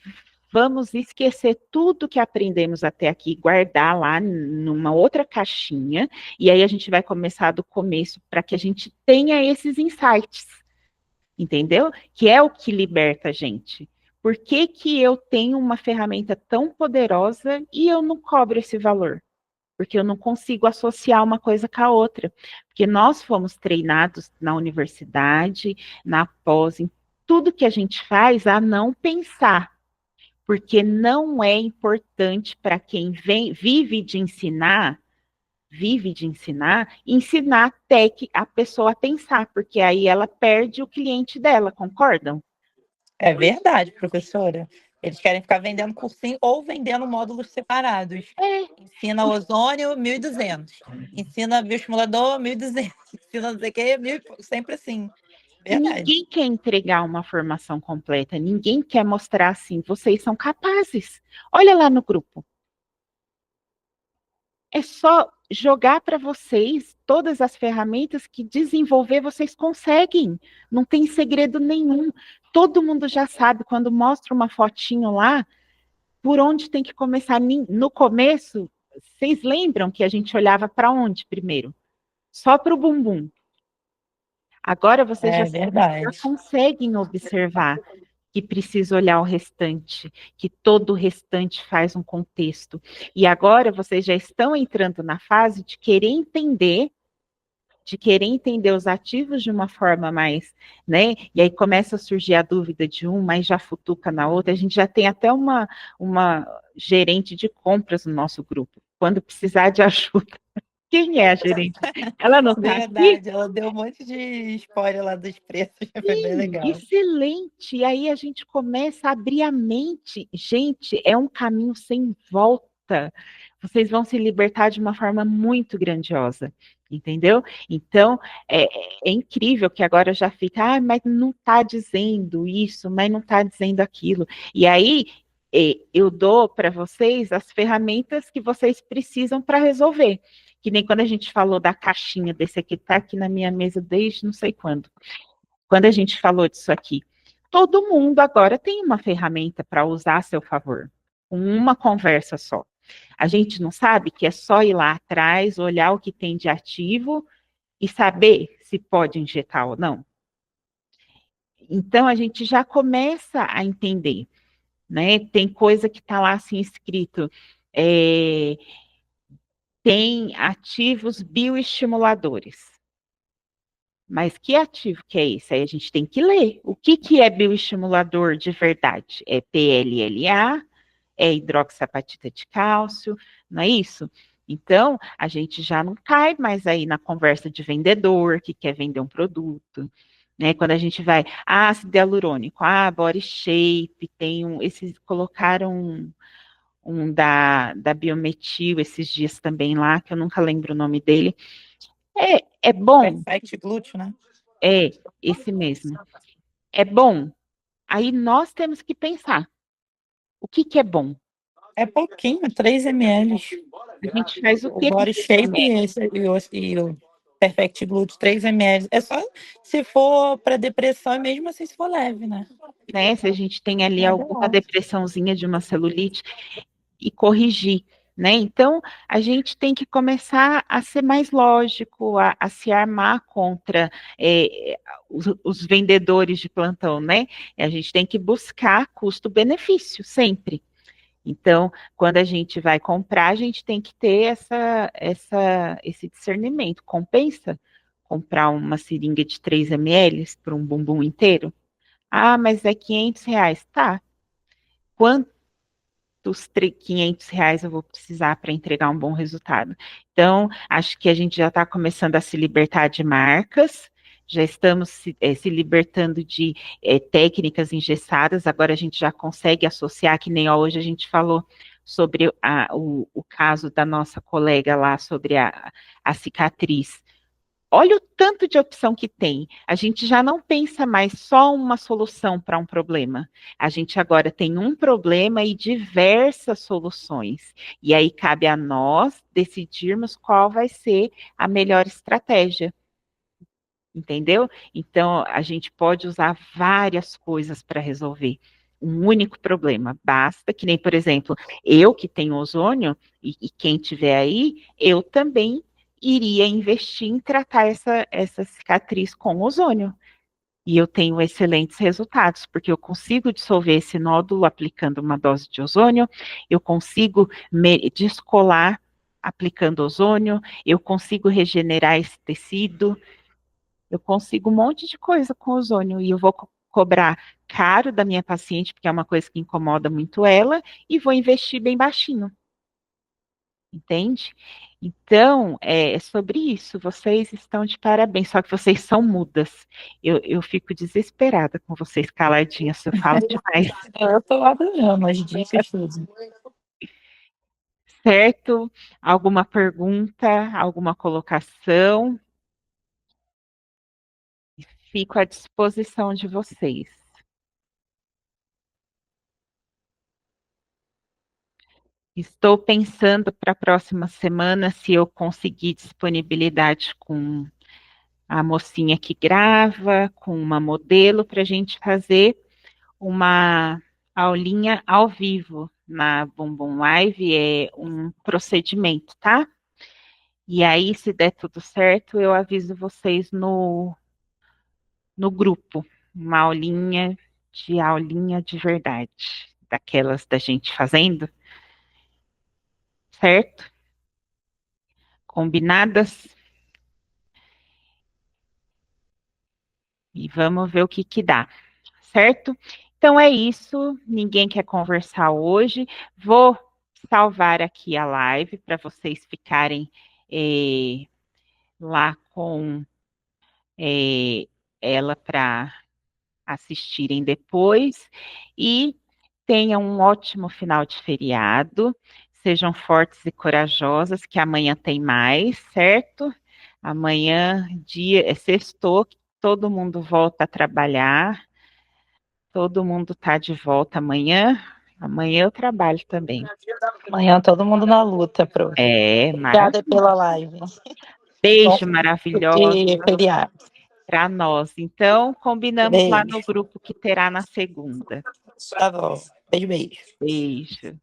vamos esquecer tudo que aprendemos até aqui, guardar lá numa outra caixinha, e aí a gente vai começar do começo para que a gente tenha esses insights, entendeu? Que é o que liberta a gente. Por que que eu tenho uma ferramenta tão poderosa e eu não cobro esse valor? Porque eu não consigo associar uma coisa com a outra. Porque nós fomos treinados na universidade, na pós, em tudo que a gente faz a não pensar, porque não é importante para quem vive de ensinar, ensinar até que a pessoa a pensar, porque aí ela perde o cliente dela, concordam? É verdade, professora. Eles querem ficar vendendo cursinho ou vendendo módulos separados. Ensina ozônio, 1.200. Ensina bioestimulador, 1.200. Ensina não sei o quê, 1.000, sempre assim. Verdade. Ninguém quer entregar uma formação completa, ninguém quer mostrar assim, vocês são capazes. Olha lá no grupo. É só jogar para vocês todas as ferramentas que desenvolver vocês conseguem. Não tem segredo nenhum. Todo mundo já sabe, quando mostra uma fotinho lá, por onde tem que começar. No começo, vocês lembram que a gente olhava para onde primeiro? Só para o bumbum. Agora vocês já conseguem observar que precisa olhar o restante, que todo o restante faz um contexto. E agora vocês já estão entrando na fase de querer entender os ativos de uma forma mais, né? E aí começa a surgir a dúvida de um, mas já futuca na outra. A gente já tem até uma gerente de compras no nosso grupo. Quando precisar de ajuda, Quem é a gerente? Ela não está aqui? Verdade, ela deu um monte de spoiler lá dos preços, foi bem legal. Excelente. E aí a gente começa a abrir a mente. Gente, é um caminho sem volta. Vocês vão se libertar de uma forma muito grandiosa, entendeu? Então, é incrível que agora já fica, mas não está dizendo isso, mas não está dizendo aquilo. E aí, eu dou para vocês as ferramentas que vocês precisam para resolver. Que nem quando a gente falou da caixinha desse aqui, está aqui na minha mesa desde não sei quando. Quando a gente falou disso aqui, todo mundo agora tem uma ferramenta para usar a seu favor, com uma conversa só. A gente não sabe que é só ir lá atrás, olhar o que tem de ativo e saber se pode injetar ou não. Então a gente já começa a entender, né? Tem coisa que está lá assim escrito, tem ativos bioestimuladores. Mas que ativo que é esse? Aí a gente tem que ler. O que é bioestimulador de verdade? É PLLA, é hidroxiapatita de cálcio, não é isso? Então, a gente já não cai mais aí na conversa de vendedor que quer vender um produto. Né? Quando a gente vai, ácido hialurônico, body shape, esses colocaram um da Biometil esses dias também lá, que eu nunca lembro o nome dele. É bom. Perfect glúteo, né? É, esse mesmo. É bom? Aí nós temos que pensar. O que é bom? É pouquinho, 3 ml. A gente faz o O quê? body shape e o Perfect glúteo, 3 ml. É só se for para depressão e mesmo assim se for leve, né? Se a gente tem ali Nada alguma lá. depressãozinha de uma celulite e corrigir, né? Então, a gente tem que começar a ser mais lógico, a se armar contra os vendedores de plantão, né? A gente tem que buscar custo-benefício sempre. Então, quando a gente vai comprar, a gente tem que ter esse discernimento. Compensa comprar uma seringa de 3 ml para um bumbum inteiro? Mas é R$ 500. Tá. Quantos R$ 500 eu vou precisar para entregar um bom resultado? Então, acho que a gente já está começando a se libertar de marcas, já estamos se libertando de técnicas engessadas, agora a gente já consegue associar, que nem hoje a gente falou sobre o caso da nossa colega lá, sobre a cicatriz. Olha o tanto de opção que tem. A gente já não pensa mais só uma solução para um problema. A gente agora tem um problema e diversas soluções. E aí cabe a nós decidirmos qual vai ser a melhor estratégia. Entendeu? Então, a gente pode usar várias coisas para resolver um único problema. Basta que nem, por exemplo, eu que tenho ozônio, e quem tiver aí, eu também iria investir em tratar essa cicatriz com ozônio. E eu tenho excelentes resultados, porque eu consigo dissolver esse nódulo aplicando uma dose de ozônio, eu consigo descolar aplicando ozônio, eu consigo regenerar esse tecido, eu consigo um monte de coisa com ozônio e eu vou cobrar caro da minha paciente, porque é uma coisa que incomoda muito ela, e vou investir bem baixinho. Entende? Então, é sobre isso. Vocês estão de parabéns, só que vocês são mudas. Eu fico desesperada com vocês caladinhas, você fala demais. Eu tô adorando as dicas tudo. Certo? Alguma pergunta, alguma colocação? Fico à disposição de vocês. Estou pensando para a próxima semana se eu conseguir disponibilidade com a mocinha que grava, com uma modelo, para a gente fazer uma aulinha ao vivo na Bumbum Live, é um procedimento, tá? E aí, se der tudo certo, eu aviso vocês no grupo, uma aulinha de verdade, daquelas da gente fazendo, certo? Combinadas? E vamos ver o que dá, certo? Então é isso, ninguém quer conversar hoje. Vou salvar aqui a live para vocês ficarem lá com ela para assistirem depois e tenham um ótimo final de feriado. Sejam fortes e corajosas, que amanhã tem mais, certo? Amanhã, dia é sextou, todo mundo volta a trabalhar, todo mundo está de volta amanhã. Amanhã eu trabalho também. Amanhã todo mundo na luta, prof. Obrigada Maravilha. pela live. Beijo Bom maravilhoso feriado. para nós. Então, combinamos lá Beijo. no grupo que terá na segunda. Tá bom. Beijo, beijo. Beijo.